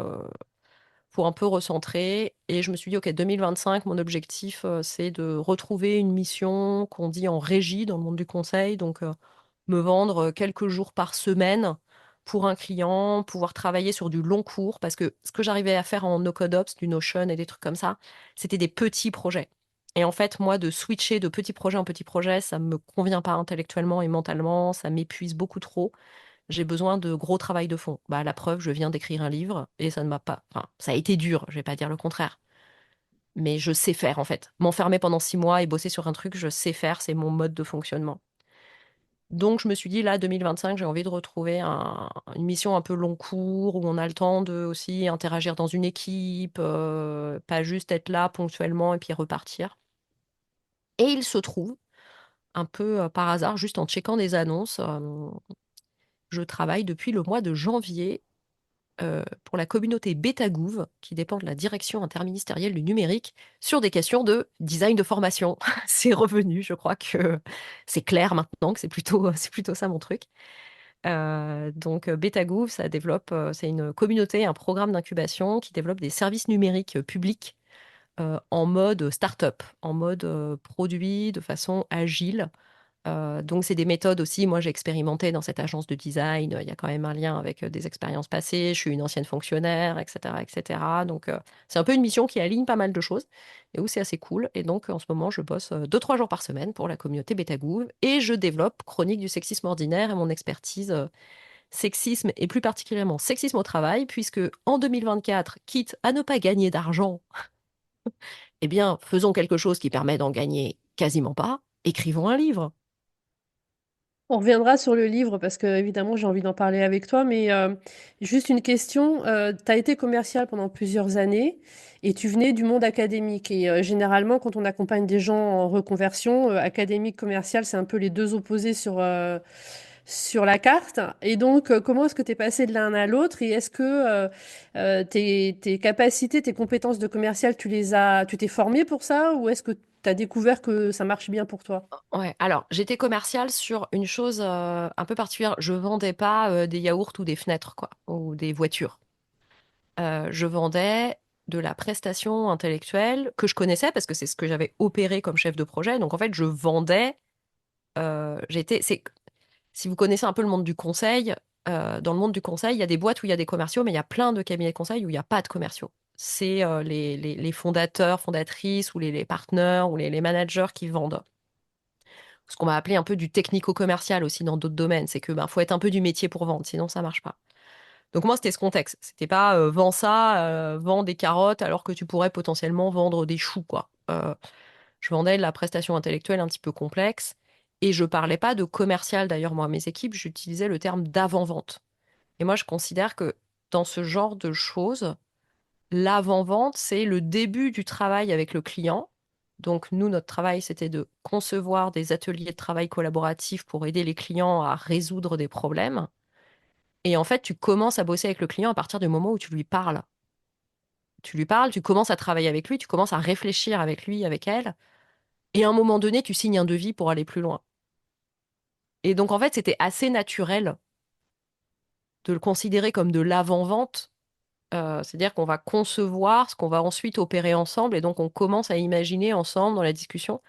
pour un peu recentrer. Et je me suis dit, OK, 2025, mon objectif, c'est de retrouver une mission qu'on dit en régie dans le monde du conseil, donc me vendre quelques jours par semaine pour un client, pouvoir travailler sur du long cours, parce que ce que j'arrivais à faire en no-code-ops, du Notion et des trucs comme ça, c'était des petits projets. Et en fait, moi, de switcher de petit projet en petit projet, ça me convient pas intellectuellement et mentalement, ça m'épuise beaucoup trop. J'ai besoin de gros travail de fond. Bah, la preuve, je viens d'écrire un livre et ça ne m'a pas. Enfin, ça a été dur, je vais pas dire le contraire. Mais je sais faire, en fait. M'enfermer pendant 6 mois et bosser sur un truc, je sais faire, c'est mon mode de fonctionnement. Donc, je me suis dit, là, 2025, j'ai envie de retrouver une mission un peu long cours où on a le temps de aussi interagir dans une équipe, pas juste être là ponctuellement et puis repartir. Et il se trouve, un peu par hasard, juste en checkant des annonces, je travaille depuis le mois de janvier pour la communauté Betagouv, qui dépend de la direction interministérielle du numérique, sur des questions de design de formation. C'est revenu, je crois que c'est clair maintenant que c'est plutôt ça mon truc. Donc Betagouv, ça développe, c'est une communauté, un programme d'incubation qui développe des services numériques publics en mode start-up, en mode produit de façon agile. Donc, c'est des méthodes aussi. Moi, j'ai expérimenté dans cette agence de design. Il y a quand même un lien avec des expériences passées. Je suis une ancienne fonctionnaire, etc., etc. Donc, c'est un peu une mission qui aligne pas mal de choses et où c'est assez cool. Et donc, en ce moment, je bosse 2-3 jours par semaine pour la communauté Betagouv et je développe Chronique du sexisme ordinaire et mon expertise sexisme et plus particulièrement sexisme au travail, puisque en 2024, quitte à ne pas gagner d'argent, eh bien, faisons quelque chose qui permet d'en gagner quasiment pas. Écrivons un livre. On reviendra sur le livre parce que évidemment j'ai envie d'en parler avec toi, mais juste une question. Tu as été commercial pendant plusieurs années et tu venais du monde académique. Et généralement, quand on accompagne des gens en reconversion, académique, commercial, c'est un peu les deux opposés sur la carte. Et donc, comment est-ce que tu es passé de l'un à l'autre et est-ce que tes capacités, tes compétences de commercial, tu t'es formé pour ça ou est-ce que tu as découvert que ça marche bien pour toi? Ouais, alors j'étais commerciale sur une chose un peu particulière. Je vendais pas des yaourts ou des fenêtres, quoi, ou des voitures. Je vendais de la prestation intellectuelle que je connaissais parce que c'est ce que j'avais opéré comme chef de projet. Donc en fait, je vendais. Si vous connaissez un peu le monde du conseil, dans le monde du conseil, il y a des boîtes où il y a des commerciaux, mais il y a plein de cabinets de conseil où il n'y a pas de commerciaux. C'est les fondateurs, fondatrices ou les partenaires ou les managers qui vendent ce qu'on va appeler un peu du technico-commercial aussi dans d'autres domaines. C'est que ben, faut être un peu du métier pour vendre, sinon ça marche pas. Donc moi, c'était ce contexte. C'était pas vends ça, vends des carottes alors que tu pourrais potentiellement vendre des choux, quoi. Je vendais de la prestation intellectuelle un petit peu complexe et je parlais pas de commercial. D'ailleurs, moi, à mes équipes, j'utilisais le terme d'avant-vente. Et moi, je considère que dans ce genre de choses, l'avant-vente, c'est le début du travail avec le client. Donc, nous, notre travail, c'était de concevoir des ateliers de travail collaboratifs pour aider les clients à résoudre des problèmes. Et en fait, tu commences à bosser avec le client à partir du moment où tu lui parles. Tu lui parles, tu commences à travailler avec lui, tu commences à réfléchir avec lui, avec elle. Et à un moment donné, tu signes un devis pour aller plus loin. Et donc, en fait, c'était assez naturel de le considérer comme de l'avant-vente. C'est-à-dire qu'on va concevoir ce qu'on va ensuite opérer ensemble. Et donc, on commence à imaginer ensemble dans la discussion.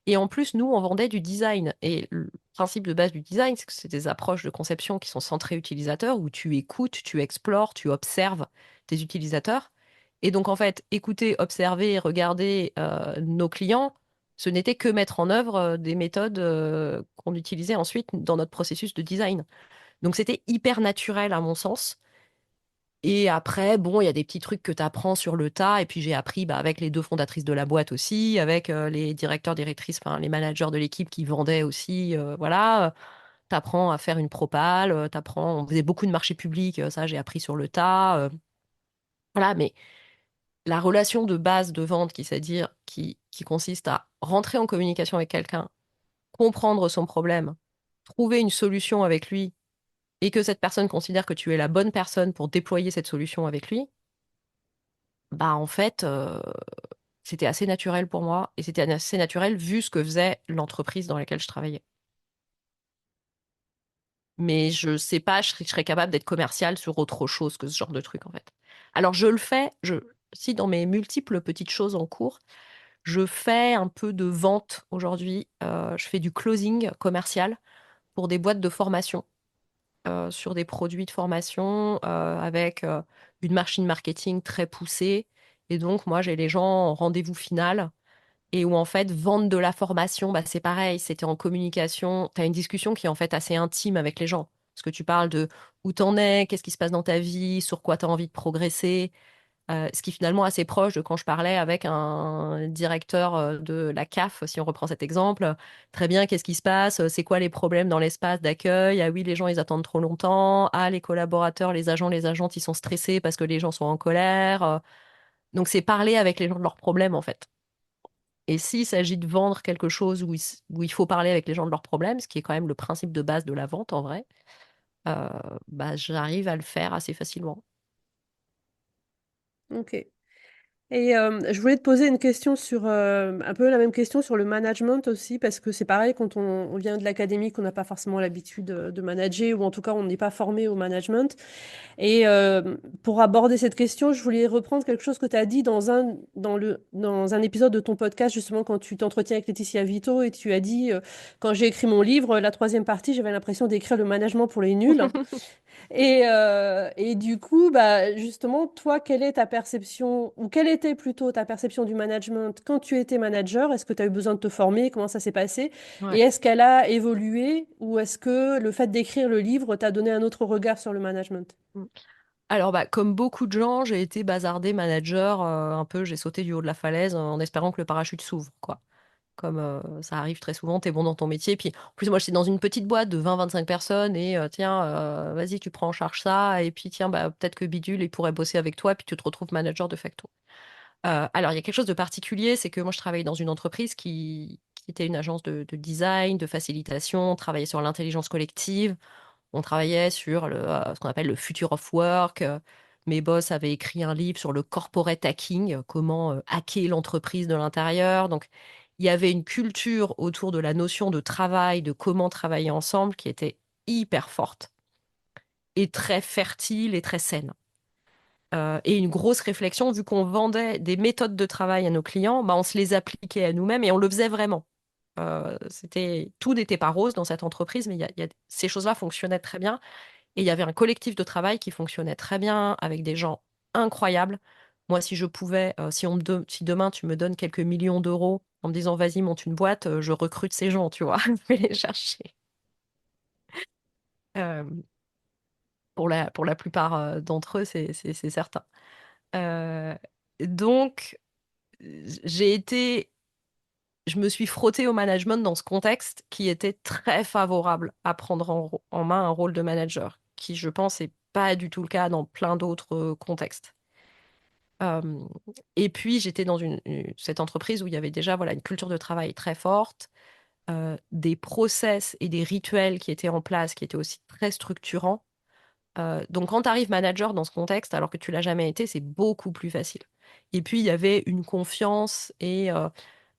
Et en plus, nous, on vendait du design. Et le principe de base du design, c'est que c'est des approches de conception qui sont centrées utilisateurs, où tu écoutes, tu explores, tu observes tes utilisateurs. Et donc, en fait, écouter, observer, regarder nos clients, ce n'était que mettre en œuvre des méthodes qu'on utilisait ensuite dans notre processus de design. Donc, c'était hyper naturel à mon sens. Et après, bon, il y a des petits trucs que tu apprends sur le tas. Et puis j'ai appris bah, avec les deux fondatrices de la boîte aussi, avec les directeurs, directrices, enfin les managers de l'équipe qui vendaient aussi. Voilà, t'apprends à faire une propale, t'apprends. On faisait beaucoup de marchés publics, ça j'ai appris sur le tas. Voilà, mais la relation de base de vente, c'est-à-dire qui consiste à rentrer en communication avec quelqu'un, comprendre son problème, trouver une solution avec lui, et que cette personne considère que tu es la bonne personne pour déployer cette solution avec lui. Bah en fait, c'était assez naturel pour moi et c'était assez naturel vu ce que faisait l'entreprise dans laquelle je travaillais. Mais je sais pas, je serais capable d'être commercial sur autre chose que ce genre de truc en fait. Alors je le fais, si dans mes multiples petites choses en cours, je fais un peu de vente aujourd'hui. Je fais du closing commercial pour des boîtes de formation sur des produits de formation avec une machine marketing très poussée. Et donc moi j'ai les gens en rendez-vous final et où en fait vendre de la formation, bah, c'est pareil, c'était en communication, tu as une discussion qui est en fait assez intime avec les gens. Parce que tu parles de où t'en es, qu'est-ce qui se passe dans ta vie, sur quoi tu as envie de progresser, ce qui est finalement assez proche de quand je parlais avec un directeur de la CAF, si on reprend cet exemple. Très bien, qu'est-ce qui se passe? C'est quoi les problèmes dans l'espace d'accueil? Ah oui, les gens, ils attendent trop longtemps. Ah, les collaborateurs, les agentes, ils sont stressés parce que les gens sont en colère. Donc c'est parler avec les gens de leurs problèmes en fait. Et s'il s'agit de vendre quelque chose où il faut parler avec les gens de leurs problèmes, ce qui est quand même le principe de base de la vente en vrai, euh, bah, j'arrive à le faire assez facilement. Ok. Et je voulais te poser une question sur un peu la même question sur le management aussi, parce que c'est pareil quand on vient de l'académie, qu'on n'a pas forcément l'habitude de manager, ou en tout cas on n'est pas formé au management. Et pour aborder cette question, je voulais reprendre quelque chose que tu as dit dans un épisode de ton podcast, justement, quand tu t'entretiens avec Laetitia Vito, et tu as dit, quand j'ai écrit mon livre, la troisième partie, j'avais l'impression d'écrire le management pour les nuls. Et du coup, bah, justement, toi, quelle est ta perception, ou quelle était plutôt ta perception du management quand tu étais manager? Est-ce que tu as eu besoin de te former? Comment ça s'est passé? Et Ouais. est-ce qu'elle a évolué, ou est-ce que le fait d'écrire le livre t'a donné un autre regard sur le management? Mm. Alors, bah, comme beaucoup de gens, j'ai été bazardée manager, un peu, j'ai sauté du haut de la falaise en espérant que le parachute s'ouvre, quoi. Comme ça arrive très souvent, t'es bon dans ton métier. Puis, en plus, moi, j'étais dans une petite boîte de 20-25 personnes et tiens, vas-y, tu prends en charge ça. Et puis, tiens, bah, peut-être que Bidule, il pourrait bosser avec toi. Puis, tu te retrouves manager de facto. Alors, il y a quelque chose de particulier, c'est que moi, je travaillais dans une entreprise qui était une agence de design, de facilitation, on travaillait sur l'intelligence collective. On travaillait sur ce qu'on appelle le future of work. Mes boss avaient écrit un livre sur le corporate hacking, comment hacker l'entreprise de l'intérieur. Donc, il y avait une culture autour de la notion de travail, de comment travailler ensemble, qui était hyper forte et très fertile et très saine. Et une grosse réflexion, vu qu'on vendait des méthodes de travail à nos clients, bah, on se les appliquait à nous-mêmes et on le faisait vraiment. Tout n'était pas rose dans cette entreprise, mais ces choses-là fonctionnaient très bien. Et il y avait un collectif de travail qui fonctionnait très bien, avec des gens incroyables. Moi, si je pouvais, si demain tu me donnes quelques millions d'euros en me disant vas-y, monte une boîte, je recrute ces gens, tu vois, je vais les chercher. Euh, pour la plupart d'entre eux, c'est certain. Euh, donc, j'ai été, je me suis frottée au management dans ce contexte qui était très favorable à prendre en main un rôle de manager, qui, je pense, n'est pas du tout le cas dans plein d'autres contextes. Euh, et puis, j'étais dans cette entreprise où il y avait déjà voilà, une culture de travail très forte, des process et des rituels qui étaient en place, qui étaient aussi très structurants. Donc, quand tu arrives manager dans ce contexte, alors que tu l'as jamais été, c'est beaucoup plus facile. Et puis, il y avait une confiance et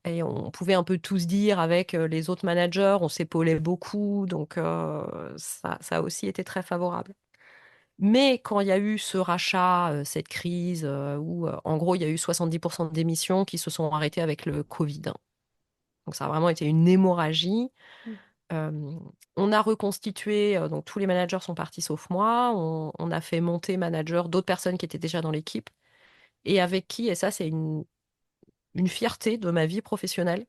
on pouvait un peu tout se dire avec les autres managers, on s'épaulait beaucoup, donc ça a aussi été très favorable. Mais quand il y a eu ce rachat, cette crise, où en gros il y a eu 70% d'émissions qui se sont arrêtées avec le Covid, hein. Donc ça a vraiment été une hémorragie. Mm. Euh, on a reconstitué, donc tous les managers sont partis sauf moi. On a fait monter manager d'autres personnes qui étaient déjà dans l'équipe et avec qui, et ça c'est une fierté de ma vie professionnelle,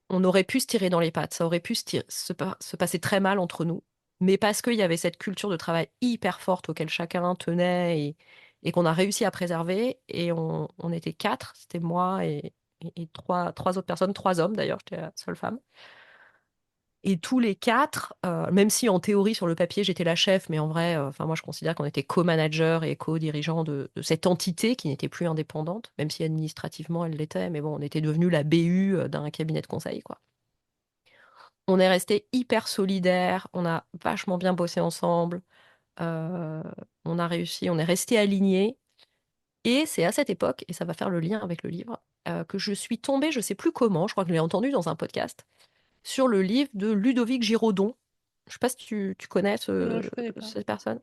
on aurait pu se tirer dans les pattes, ça aurait pu se passer très mal entre nous. Mais parce qu'il y avait cette culture de travail hyper forte auquel chacun tenait et qu'on a réussi à préserver, et on était quatre, c'était moi et trois autres personnes, trois hommes d'ailleurs, j'étais la seule femme. Et tous les quatre, même si en théorie sur le papier j'étais la chef, mais en vrai, enfin moi je considère qu'on était co-manager et co-dirigeant de cette entité qui n'était plus indépendante, même si administrativement elle l'était, mais bon, on était devenu la BU d'un cabinet de conseil, quoi. On est resté hyper solidaires, on a vachement bien bossé ensemble, euh, on a réussi, on est resté alignés. Et c'est à cette époque, et ça va faire le lien avec le livre, que je suis tombée, je sais plus comment, je crois que je l'ai entendu dans un podcast, sur le livre de Ludovic Giraudon. Je sais pas si tu connais Non, je connais pas. cette personne.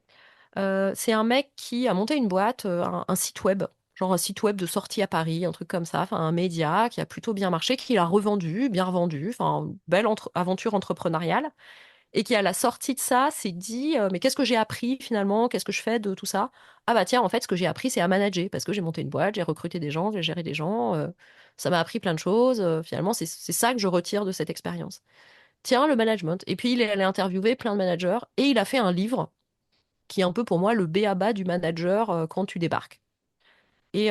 C'est un mec qui a monté une boîte, un site web, genre un site web de sortie à Paris, un truc comme ça, enfin un média qui a plutôt bien marché, qui l'a revendu, bien revendu, enfin belle aventure entrepreneuriale, et qui à la sortie de ça s'est dit mais qu'est-ce que j'ai appris finalement, qu'est-ce que je fais de tout ça? Ah bah tiens, en fait ce que j'ai appris c'est à manager, parce que j'ai monté une boîte, j'ai recruté des gens, j'ai géré des gens, ça m'a appris plein de choses, finalement c'est ça que je retire de cette expérience. Tiens, le management. Et puis il est allé interviewer plein de managers, et il a fait un livre qui est un peu pour moi le b.a-ba du manager quand tu débarques. Et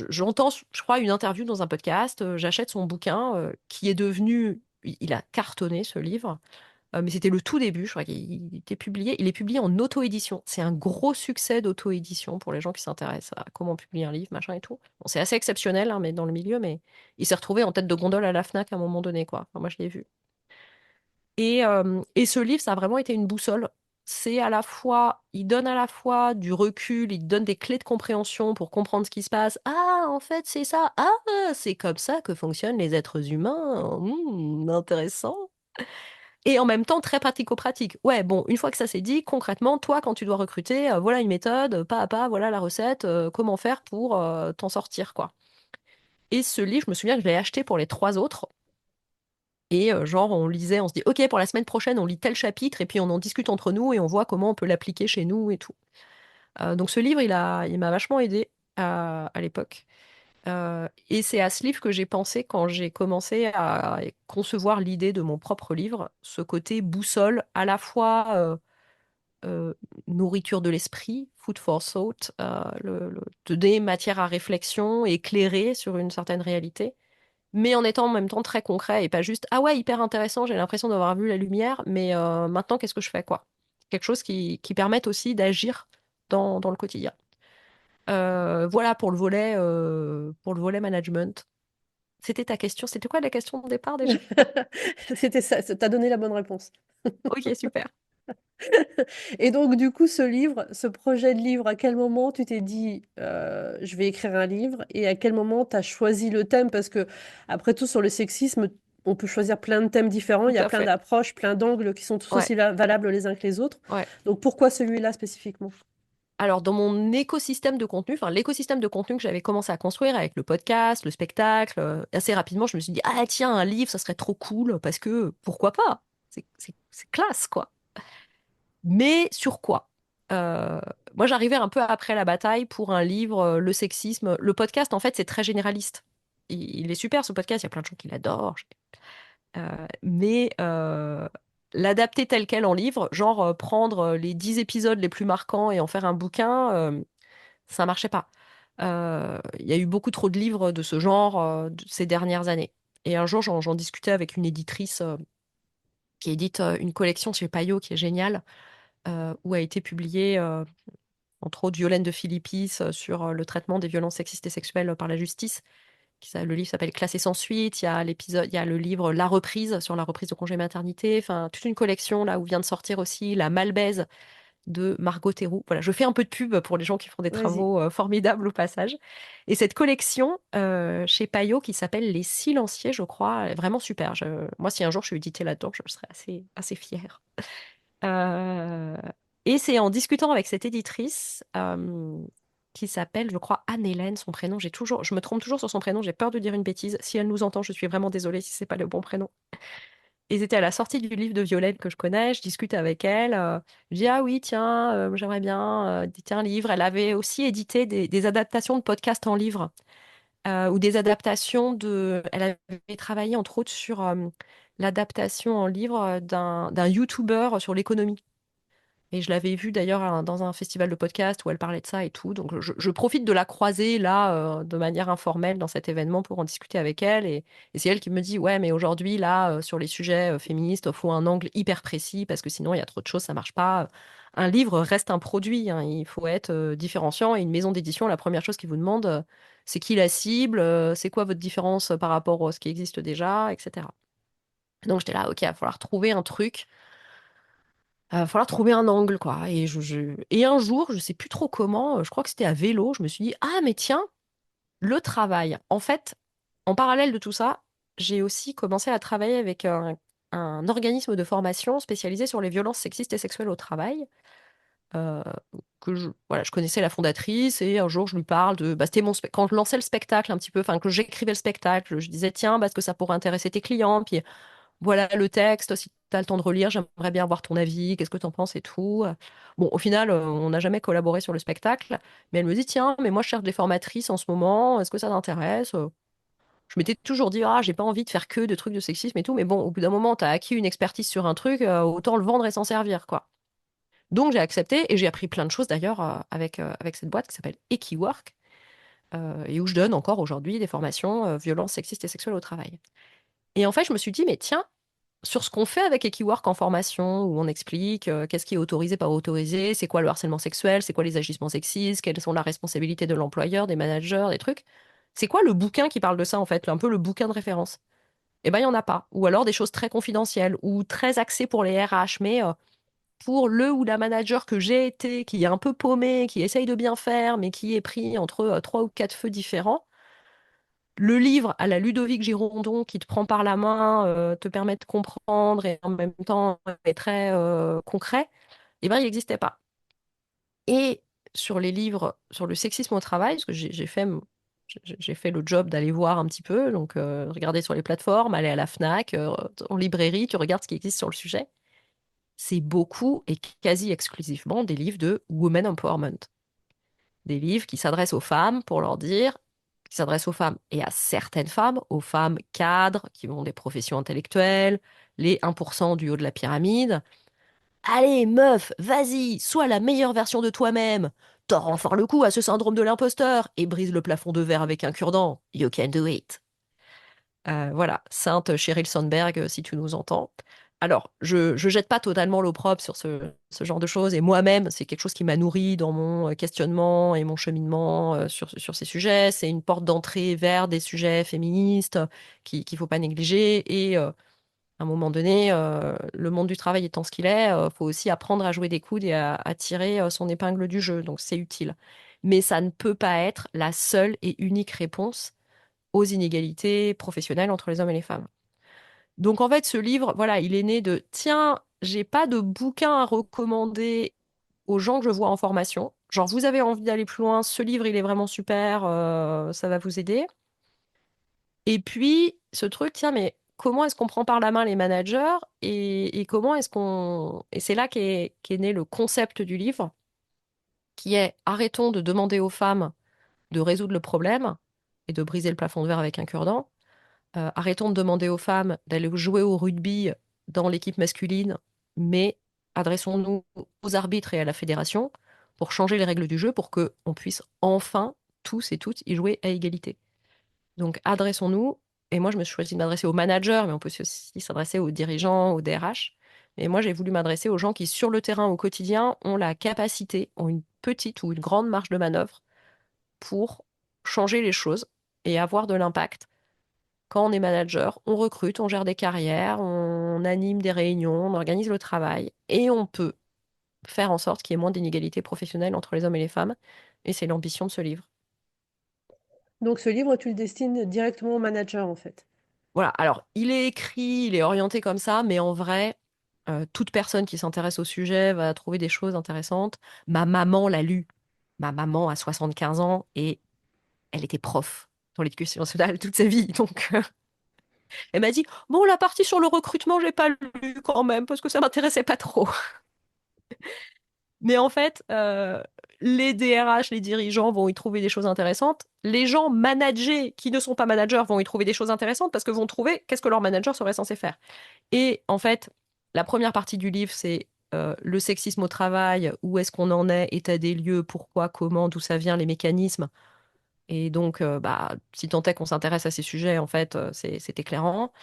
j'entends, je crois, une interview dans un podcast, j'achète son bouquin qui est devenu, il a cartonné ce livre, mais c'était le tout début, je crois qu'il était publié, il est publié en auto-édition. C'est un gros succès d'auto-édition pour les gens qui s'intéressent à comment publier un livre, machin et tout. Bon, c'est assez exceptionnel, hein, mais dans le milieu, mais il s'est retrouvé en tête de gondole à la Fnac à un moment donné, quoi. Enfin, moi, je l'ai vu. Et ce livre, ça a vraiment été une boussole c'est à la fois, il donne à la fois du recul, il donne des clés de compréhension pour comprendre ce qui se passe. Ah, en fait, c'est ça. Ah, c'est comme ça que fonctionnent les êtres humains. Intéressant. Et en même temps, très pratico-pratique. Ouais, bon, une fois que ça c'est dit, concrètement, toi, quand tu dois recruter, voilà une méthode, pas à pas, voilà la recette, comment faire pour t'en sortir, quoi. Et ce livre, je me souviens que je l'ai acheté pour les trois autres. Et genre, on lisait, on se dit, OK, pour la semaine prochaine, on lit tel chapitre, et puis on en discute entre nous, et on voit comment on peut l'appliquer chez nous et tout. Donc ce livre, il m'a vachement aidé à l'époque. Et c'est à ce livre que j'ai pensé quand j'ai commencé à concevoir l'idée de mon propre livre, ce côté boussole, à la fois euh, nourriture de l'esprit, food for thought, te donner matière à réflexion, éclairer sur une certaine réalité, mais en étant en même temps très concret et pas juste ah ouais, hyper intéressant, j'ai l'impression d'avoir vu la lumière, mais maintenant qu'est-ce que je fais, quoi? Quelque chose qui permette aussi d'agir dans le quotidien. Voilà pour le volet management. C'était ta question. C'était quoi la question de départ déjà? C'était ça, t'as donné la bonne réponse. Ok, super. Et donc, du coup, ce livre, ce projet de livre, à quel moment tu t'es dit, je vais écrire un livre, et à quel moment tu as choisi le thème? Parce que, après tout, sur le sexisme, on peut choisir plein de thèmes différents, il Tout y a à plein fait. d'approches, plein d'angles qui sont tous Ouais, aussi valables les uns que les autres. ouais. Donc, pourquoi celui-là spécifiquement? Alors, dans mon écosystème de contenu, enfin, l'écosystème de contenu que j'avais commencé à construire avec le podcast, le spectacle, assez rapidement, je me suis dit, ah, tiens, un livre, ça serait trop cool, parce que pourquoi pas? C'est classe, quoi. Mais sur quoi? Euh, Moi, j'arrivais un peu après la bataille pour un livre, le sexisme. Le podcast, en fait, c'est très généraliste. Il est super, ce podcast, il y a plein de gens qui l'adorent. Mais l'adapter tel quel en livre, genre prendre les 10 épisodes les plus marquants et en faire un bouquin, ça marchait pas. Il y a eu beaucoup trop de livres de ce genre ces dernières années. Et un jour, j'en discutais avec une éditrice qui édite une collection chez Payot qui est géniale, où a été publié, entre autres, Violaine de Philippis sur le traitement des violences sexistes et sexuelles par la justice. Le livre s'appelle Classé sans suite. Il y a l'épisode, il y a le livre La reprise sur la reprise de congé maternité. Enfin, toute une collection là où vient de sortir aussi La Malbaise de Margot Théroux. Voilà, je fais un peu de pub pour les gens qui font des Vas-y. travaux formidables au passage. Et cette collection chez Payot qui s'appelle Les Silenciers, je crois, est vraiment super. Moi, si un jour je suis éditée là-dedans, je serais assez fière. Euh, et c'est en discutant avec cette éditrice qui s'appelle, je crois, Anne-Hélène, son prénom. Je me trompe toujours sur son prénom. J'ai peur de dire une bêtise. Si elle nous entend, je suis vraiment désolée si c'est pas le bon prénom. Et c'était à la sortie du livre de Violaine que je connais. Je discute avec elle. Je dis ah oui, tiens, j'aimerais bien éditer un livre. Elle avait aussi édité des adaptations de podcasts en livre ou des adaptations de. Elle avait travaillé entre autres sur l'adaptation en livre d'un YouTuber sur l'économie. Et je l'avais vue d'ailleurs dans un festival de podcast où elle parlait de ça et tout. Donc je profite de la croiser là, de manière informelle dans cet événement pour en discuter avec elle. Et c'est elle qui me dit, ouais, mais aujourd'hui, là, sur les sujets féministes, faut un angle hyper précis parce que sinon, il y a trop de choses, ça marche pas. Un livre reste un produit, hein, il faut être différenciant. Et une maison d'édition, la première chose qu'ils vous demande, c'est qui la cible, c'est quoi votre différence par rapport à ce qui existe déjà, etc. Donc j'étais là, ok, il va falloir trouver un truc. Il va falloir trouver un angle, quoi. Et un jour, je sais plus trop comment, je crois que c'était à vélo, je me suis dit, ah, mais tiens, le travail. En fait, en parallèle de tout ça, j'ai aussi commencé à travailler avec un organisme de formation spécialisé sur les violences sexistes et sexuelles au travail. euh, voilà, je connaissais la fondatrice et un jour je lui parle de, bah, c'était quand je lançais le spectacle un petit peu, enfin que j'écrivais le spectacle, je disais tiens, parce que ça pourrait intéresser tes clients, puis voilà le texte, si tu as le temps de relire, j'aimerais bien avoir ton avis, qu'est-ce que tu en penses et tout. Bon, au final, on n'a jamais collaboré sur le spectacle, mais elle me dit, tiens, mais moi je cherche des formatrices en ce moment, est-ce que ça t'intéresse? Je m'étais toujours dit, ah, j'ai pas envie de faire que de trucs de sexisme et tout, mais bon, au bout d'un moment, tu as acquis une expertise sur un truc, autant le vendre et s'en servir, quoi. Donc j'ai accepté et j'ai appris plein de choses d'ailleurs avec cette boîte qui s'appelle Equiwork et où je donne encore aujourd'hui des formations violences sexistes et sexuelles au travail. Et en fait, je me suis dit, mais tiens, sur ce qu'on fait avec Equiwork en formation, où on explique qu'est-ce qui est autorisé, pas autorisé, c'est quoi le harcèlement sexuel, c'est quoi les agissements sexistes, quelles sont la responsabilité de l'employeur, des managers, des trucs. C'est quoi le bouquin qui parle de ça en fait, un peu le bouquin de référence? Eh ben, il n'y en a pas. Ou alors des choses très confidentielles ou très axées pour les RH, mais pour le ou la manager que j'ai été, qui est un peu paumé, qui essaye de bien faire, mais qui est pris entre trois ou quatre feux différents. Le livre à la Ludovic Girondon qui te prend par la main, te permet de comprendre et en même temps est très concret, eh ben, il n'existait pas. Et sur les livres sur le sexisme au travail, parce que j'ai fait le job d'aller voir un petit peu, donc regarder sur les plateformes, aller à la Fnac, en librairie, tu regardes ce qui existe sur le sujet. C'est beaucoup et quasi exclusivement des livres de women empowerment. Des livres qui s'adressent aux femmes pour leur dire, qui s'adressent aux femmes et à certaines femmes, aux femmes cadres qui ont des professions intellectuelles, les 1% du haut de la pyramide. Allez, meuf, vas-y, sois la meilleure version de toi-même. Tords enfin le coup à ce syndrome de l'imposteur et brise le plafond de verre avec un cure-dent. You can do it. Voilà, Sainte Sheryl Sandberg, si tu nous entends. Alors, je jette pas totalement l'opprobre sur ce genre de choses, et moi-même, c'est quelque chose qui m'a nourri dans mon questionnement et mon cheminement sur ces sujets. C'est une porte d'entrée vers des sujets féministes qu'il faut pas négliger, et à un moment donné, le monde du travail étant ce qu'il est, faut aussi apprendre à jouer des coudes et à tirer son épingle du jeu, donc c'est utile. Mais ça ne peut pas être la seule et unique réponse aux inégalités professionnelles entre les hommes et les femmes. Donc en fait, ce livre, voilà, il est né de, tiens, j'ai pas de bouquin à recommander aux gens que je vois en formation. Genre, vous avez envie d'aller plus loin, ce livre, il est vraiment super, ça va vous aider. Et puis, ce truc, tiens, mais comment est-ce qu'on prend par la main les managers et comment est-ce qu'on... Et c'est là qu'est né le concept du livre, qui est arrêtons de demander aux femmes de résoudre le problème et de briser le plafond de verre avec un cure-dent. Arrêtons de demander aux femmes d'aller jouer au rugby dans l'équipe masculine, mais adressons-nous aux arbitres et à la fédération pour changer les règles du jeu pour que on puisse enfin tous et toutes y jouer à égalité. Donc adressons-nous, et moi je me suis choisi de m'adresser aux managers, mais on peut aussi s'adresser aux dirigeants, aux DRH. Et moi j'ai voulu m'adresser aux gens qui sur le terrain au quotidien ont la capacité, ont une petite ou une grande marge de manœuvre pour changer les choses et avoir de l'impact. Quand on est manager, on recrute, on gère des carrières, on anime des réunions, on organise le travail et on peut faire en sorte qu'il y ait moins d'inégalités professionnelles entre les hommes et les femmes. Et c'est l'ambition de ce livre. Donc ce livre, tu le destines directement au manager, en fait. Voilà, alors il est écrit, il est orienté comme ça, mais en vrai, toute personne qui s'intéresse au sujet va trouver des choses intéressantes. Ma maman l'a lu. Ma maman a 75 ans et elle était prof dans l'éducation nationale toute sa vie. Donc, elle m'a dit, bon, la partie sur le recrutement, j'ai pas lu quand même parce que ça m'intéressait pas trop. Mais en fait, les DRH, les dirigeants vont y trouver des choses intéressantes. Les gens managés qui ne sont pas managers vont y trouver des choses intéressantes parce que vont trouver qu'est-ce que leur manager serait censé faire. Et en fait, la première partie du livre, c'est le sexisme au travail, où est-ce qu'on en est, état des lieux, pourquoi, comment, d'où ça vient, les mécanismes. Et donc, bah, si tant est qu'on s'intéresse à ces sujets, en fait, c'est éclairant.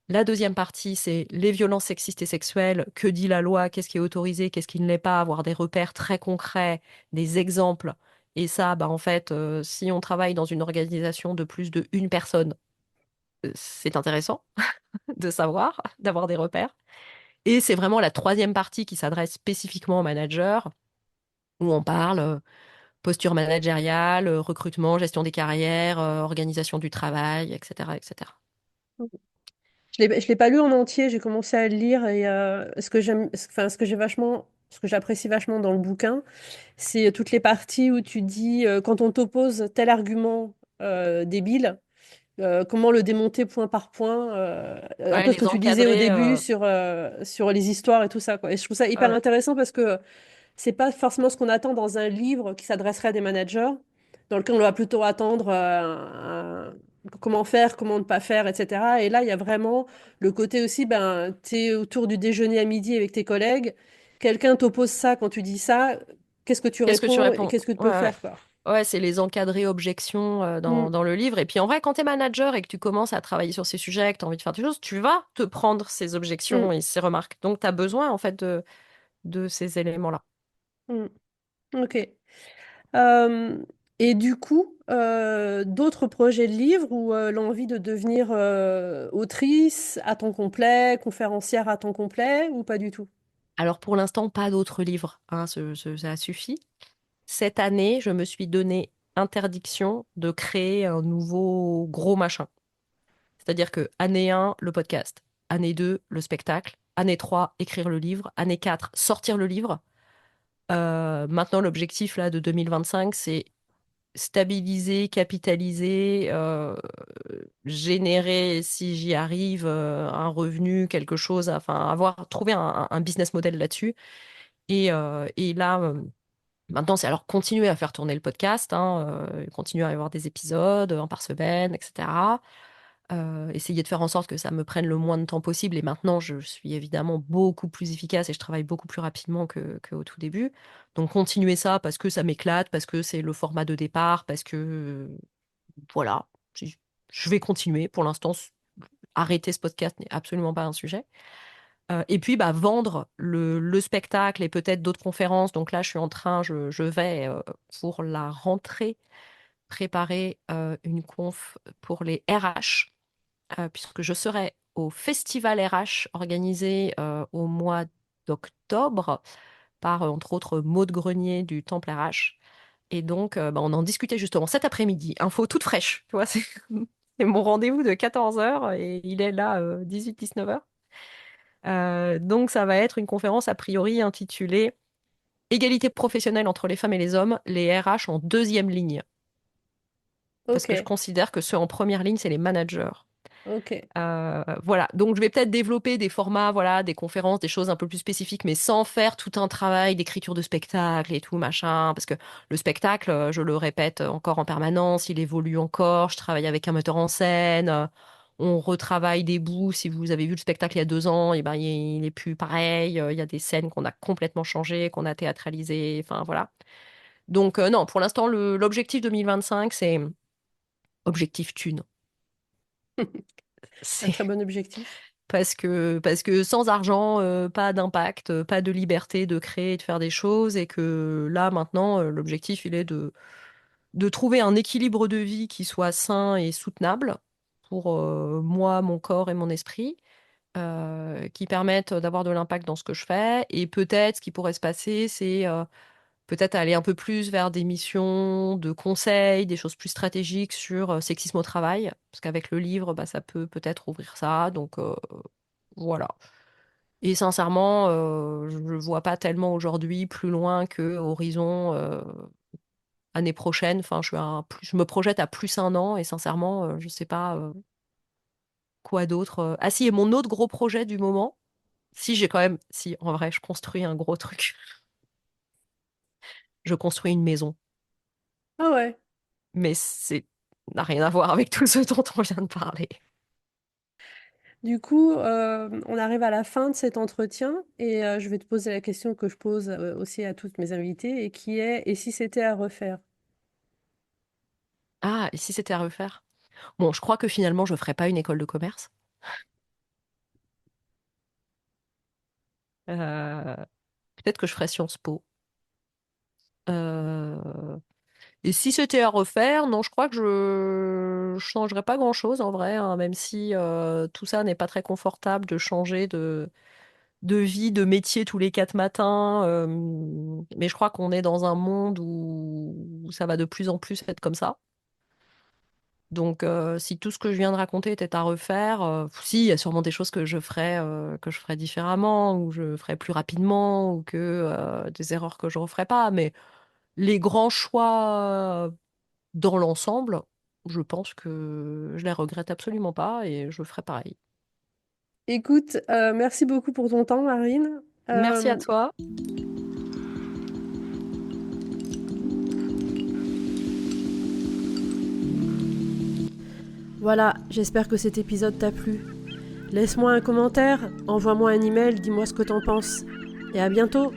La deuxième partie, c'est les violences sexistes et sexuelles. Que dit la loi? Qu'est-ce qui est autorisé? Qu'est-ce qui ne l'est pas? Avoir des repères très concrets, des exemples. Et ça, bah, en fait, si on travaille dans une organisation de plus de une personne, c'est intéressant de savoir, d'avoir des repères. Et c'est vraiment la troisième partie qui s'adresse spécifiquement aux managers, où on parle posture managériale, recrutement, gestion des carrières, organisation du travail, etc., etc. Je l'ai pas lu en entier, j'ai commencé à le lire et ce que j'ai vachement, ce que j'apprécie vachement dans le bouquin, c'est toutes les parties où tu dis, quand on t'oppose tel argument débile, comment le démonter point par point, un Ouais, peu ce que les tu disais au encadrer. début sur les histoires et tout ça, quoi. Et je trouve ça hyper Ouais. intéressant parce que c'est pas forcément ce qu'on attend dans un livre qui s'adresserait à des managers, dans lequel on va plutôt attendre comment faire, comment ne pas faire, etc. Et là, il y a vraiment le côté aussi, ben, tu es autour du déjeuner à midi avec tes collègues, quelqu'un t'oppose ça quand tu dis ça, qu'est-ce que tu Qu'est-ce que tu réponds et réponds? qu'est-ce que tu Ouais, peux ouais. faire, quoi. Ouais, c'est les encadrer objections Mm, dans le livre. Et puis en vrai, quand tu es manager et que tu commences à travailler sur ces sujets, que tu as envie de faire des choses, tu vas te prendre ces mm, objections et ces remarques. Donc tu as besoin en fait de ces éléments-là. mm. Ok. Euh, et du coup, d'autres projets de livres ou l'envie de devenir autrice à temps complet, conférencière à temps complet ou pas du tout? Alors pour l'instant, pas d'autres livres, hein, ça suffit. Cette année, je me suis donné interdiction de créer un nouveau gros machin. C'est-à-dire que année 1, le podcast. Année 2, le spectacle. Année 3, écrire le livre. Année 4, sortir le livre. Maintenant, l'objectif là de 2025, c'est stabiliser, capitaliser, générer, si j'y arrive, un revenu, quelque chose, enfin avoir trouvé un business model là-dessus. Et là, maintenant, c'est alors continuer à faire tourner le podcast, hein, continuer à y avoir des épisodes, un par semaine, etc. Essayer de faire en sorte que ça me prenne le moins de temps possible. Et maintenant, je suis évidemment beaucoup plus efficace et je travaille beaucoup plus rapidement qu'au tout début. Donc, continuer ça parce que ça m'éclate, parce que c'est le format de départ, parce que, voilà, je je vais continuer. Pour l'instant, arrêter ce podcast n'est absolument pas un sujet. Et puis, bah, vendre le spectacle et peut-être d'autres conférences. Donc là, je vais, pour la rentrée, préparer une conf pour les RH puisque je serai au festival RH organisé au mois d'octobre par, entre autres, Maud Grenier du Temple RH. Et donc, bah, on en discutait justement cet après-midi. Info toute fraîche, tu vois, c'est c'est mon rendez-vous de 14h et il est là 18-19h. Donc, ça va être une conférence a priori intitulée Égalité professionnelle entre les femmes et les hommes, les RH en deuxième ligne. Parce que je Ok, considère que ceux en première ligne, c'est les managers. ok. Voilà, donc je vais peut-être développer des formats, voilà, des conférences, des choses un peu plus spécifiques, mais sans faire tout un travail d'écriture de spectacle et tout, machin, parce que le spectacle, je le répète encore en permanence, il évolue encore, je travaille avec un metteur en scène, on retravaille des bouts, si vous avez vu le spectacle il y a 2 ans, et ben, il est plus pareil, il y a des scènes qu'on a complètement changées, qu'on a théâtralisées, enfin voilà. Donc non, pour l'instant, l'objectif 2025, c'est objectif thune. Un C'est très bon objectif. parce que sans argent, pas d'impact, pas de liberté de créer et de faire des choses, et que là, maintenant, l'objectif, il est de trouver un équilibre de vie qui soit sain et soutenable pour moi, mon corps et mon esprit, qui permettent d'avoir de l'impact dans ce que je fais. Et peut-être, ce qui pourrait se passer, c'est peut-être aller un peu plus vers des missions de conseil, des choses plus stratégiques sur sexisme au travail, parce qu'avec le livre, bah, ça peut peut-être ouvrir ça. Donc, voilà. Et sincèrement, je ne vois pas tellement aujourd'hui plus loin que horizon année prochaine. Enfin, je me projette à plus 1 an et sincèrement, je ne sais pas quoi d'autre. Ah si, et mon autre gros projet du moment, si en vrai, je construis un gros truc. Je construis une maison, Ah ouais. mais c'est n'a rien à voir avec tout ce dont on vient de parler. Du coup, on arrive à la fin de cet entretien et je vais te poser la question que je pose aussi à toutes mes invitées et qui est, et si c'était à refaire? Ah, et si c'était à refaire? Bon, je crois que finalement, je ferais pas une école de commerce. Euh, Peut-être que je ferais Sciences Po. Euh, Et si c'était à refaire, non, je crois que je changerais pas grand-chose en vrai, hein, même si tout ça n'est pas très confortable de changer de vie, de métier tous les 4 matins. Mais je crois qu'on est dans un monde où ça va de plus en plus être comme ça. Donc, si tout ce que je viens de raconter était à refaire, si, il y a sûrement des choses que je ferais différemment, ou je ferais plus rapidement, ou que des erreurs que je referais pas. Mais les grands choix dans l'ensemble, je pense que je les regrette absolument pas et je ferai pareil. Écoute, merci beaucoup pour ton temps, Marine. Merci à Euh, toi. voilà, j'espère que cet épisode t'a plu. Laisse-moi un commentaire, envoie-moi un email, dis-moi ce que t'en penses. Et à bientôt!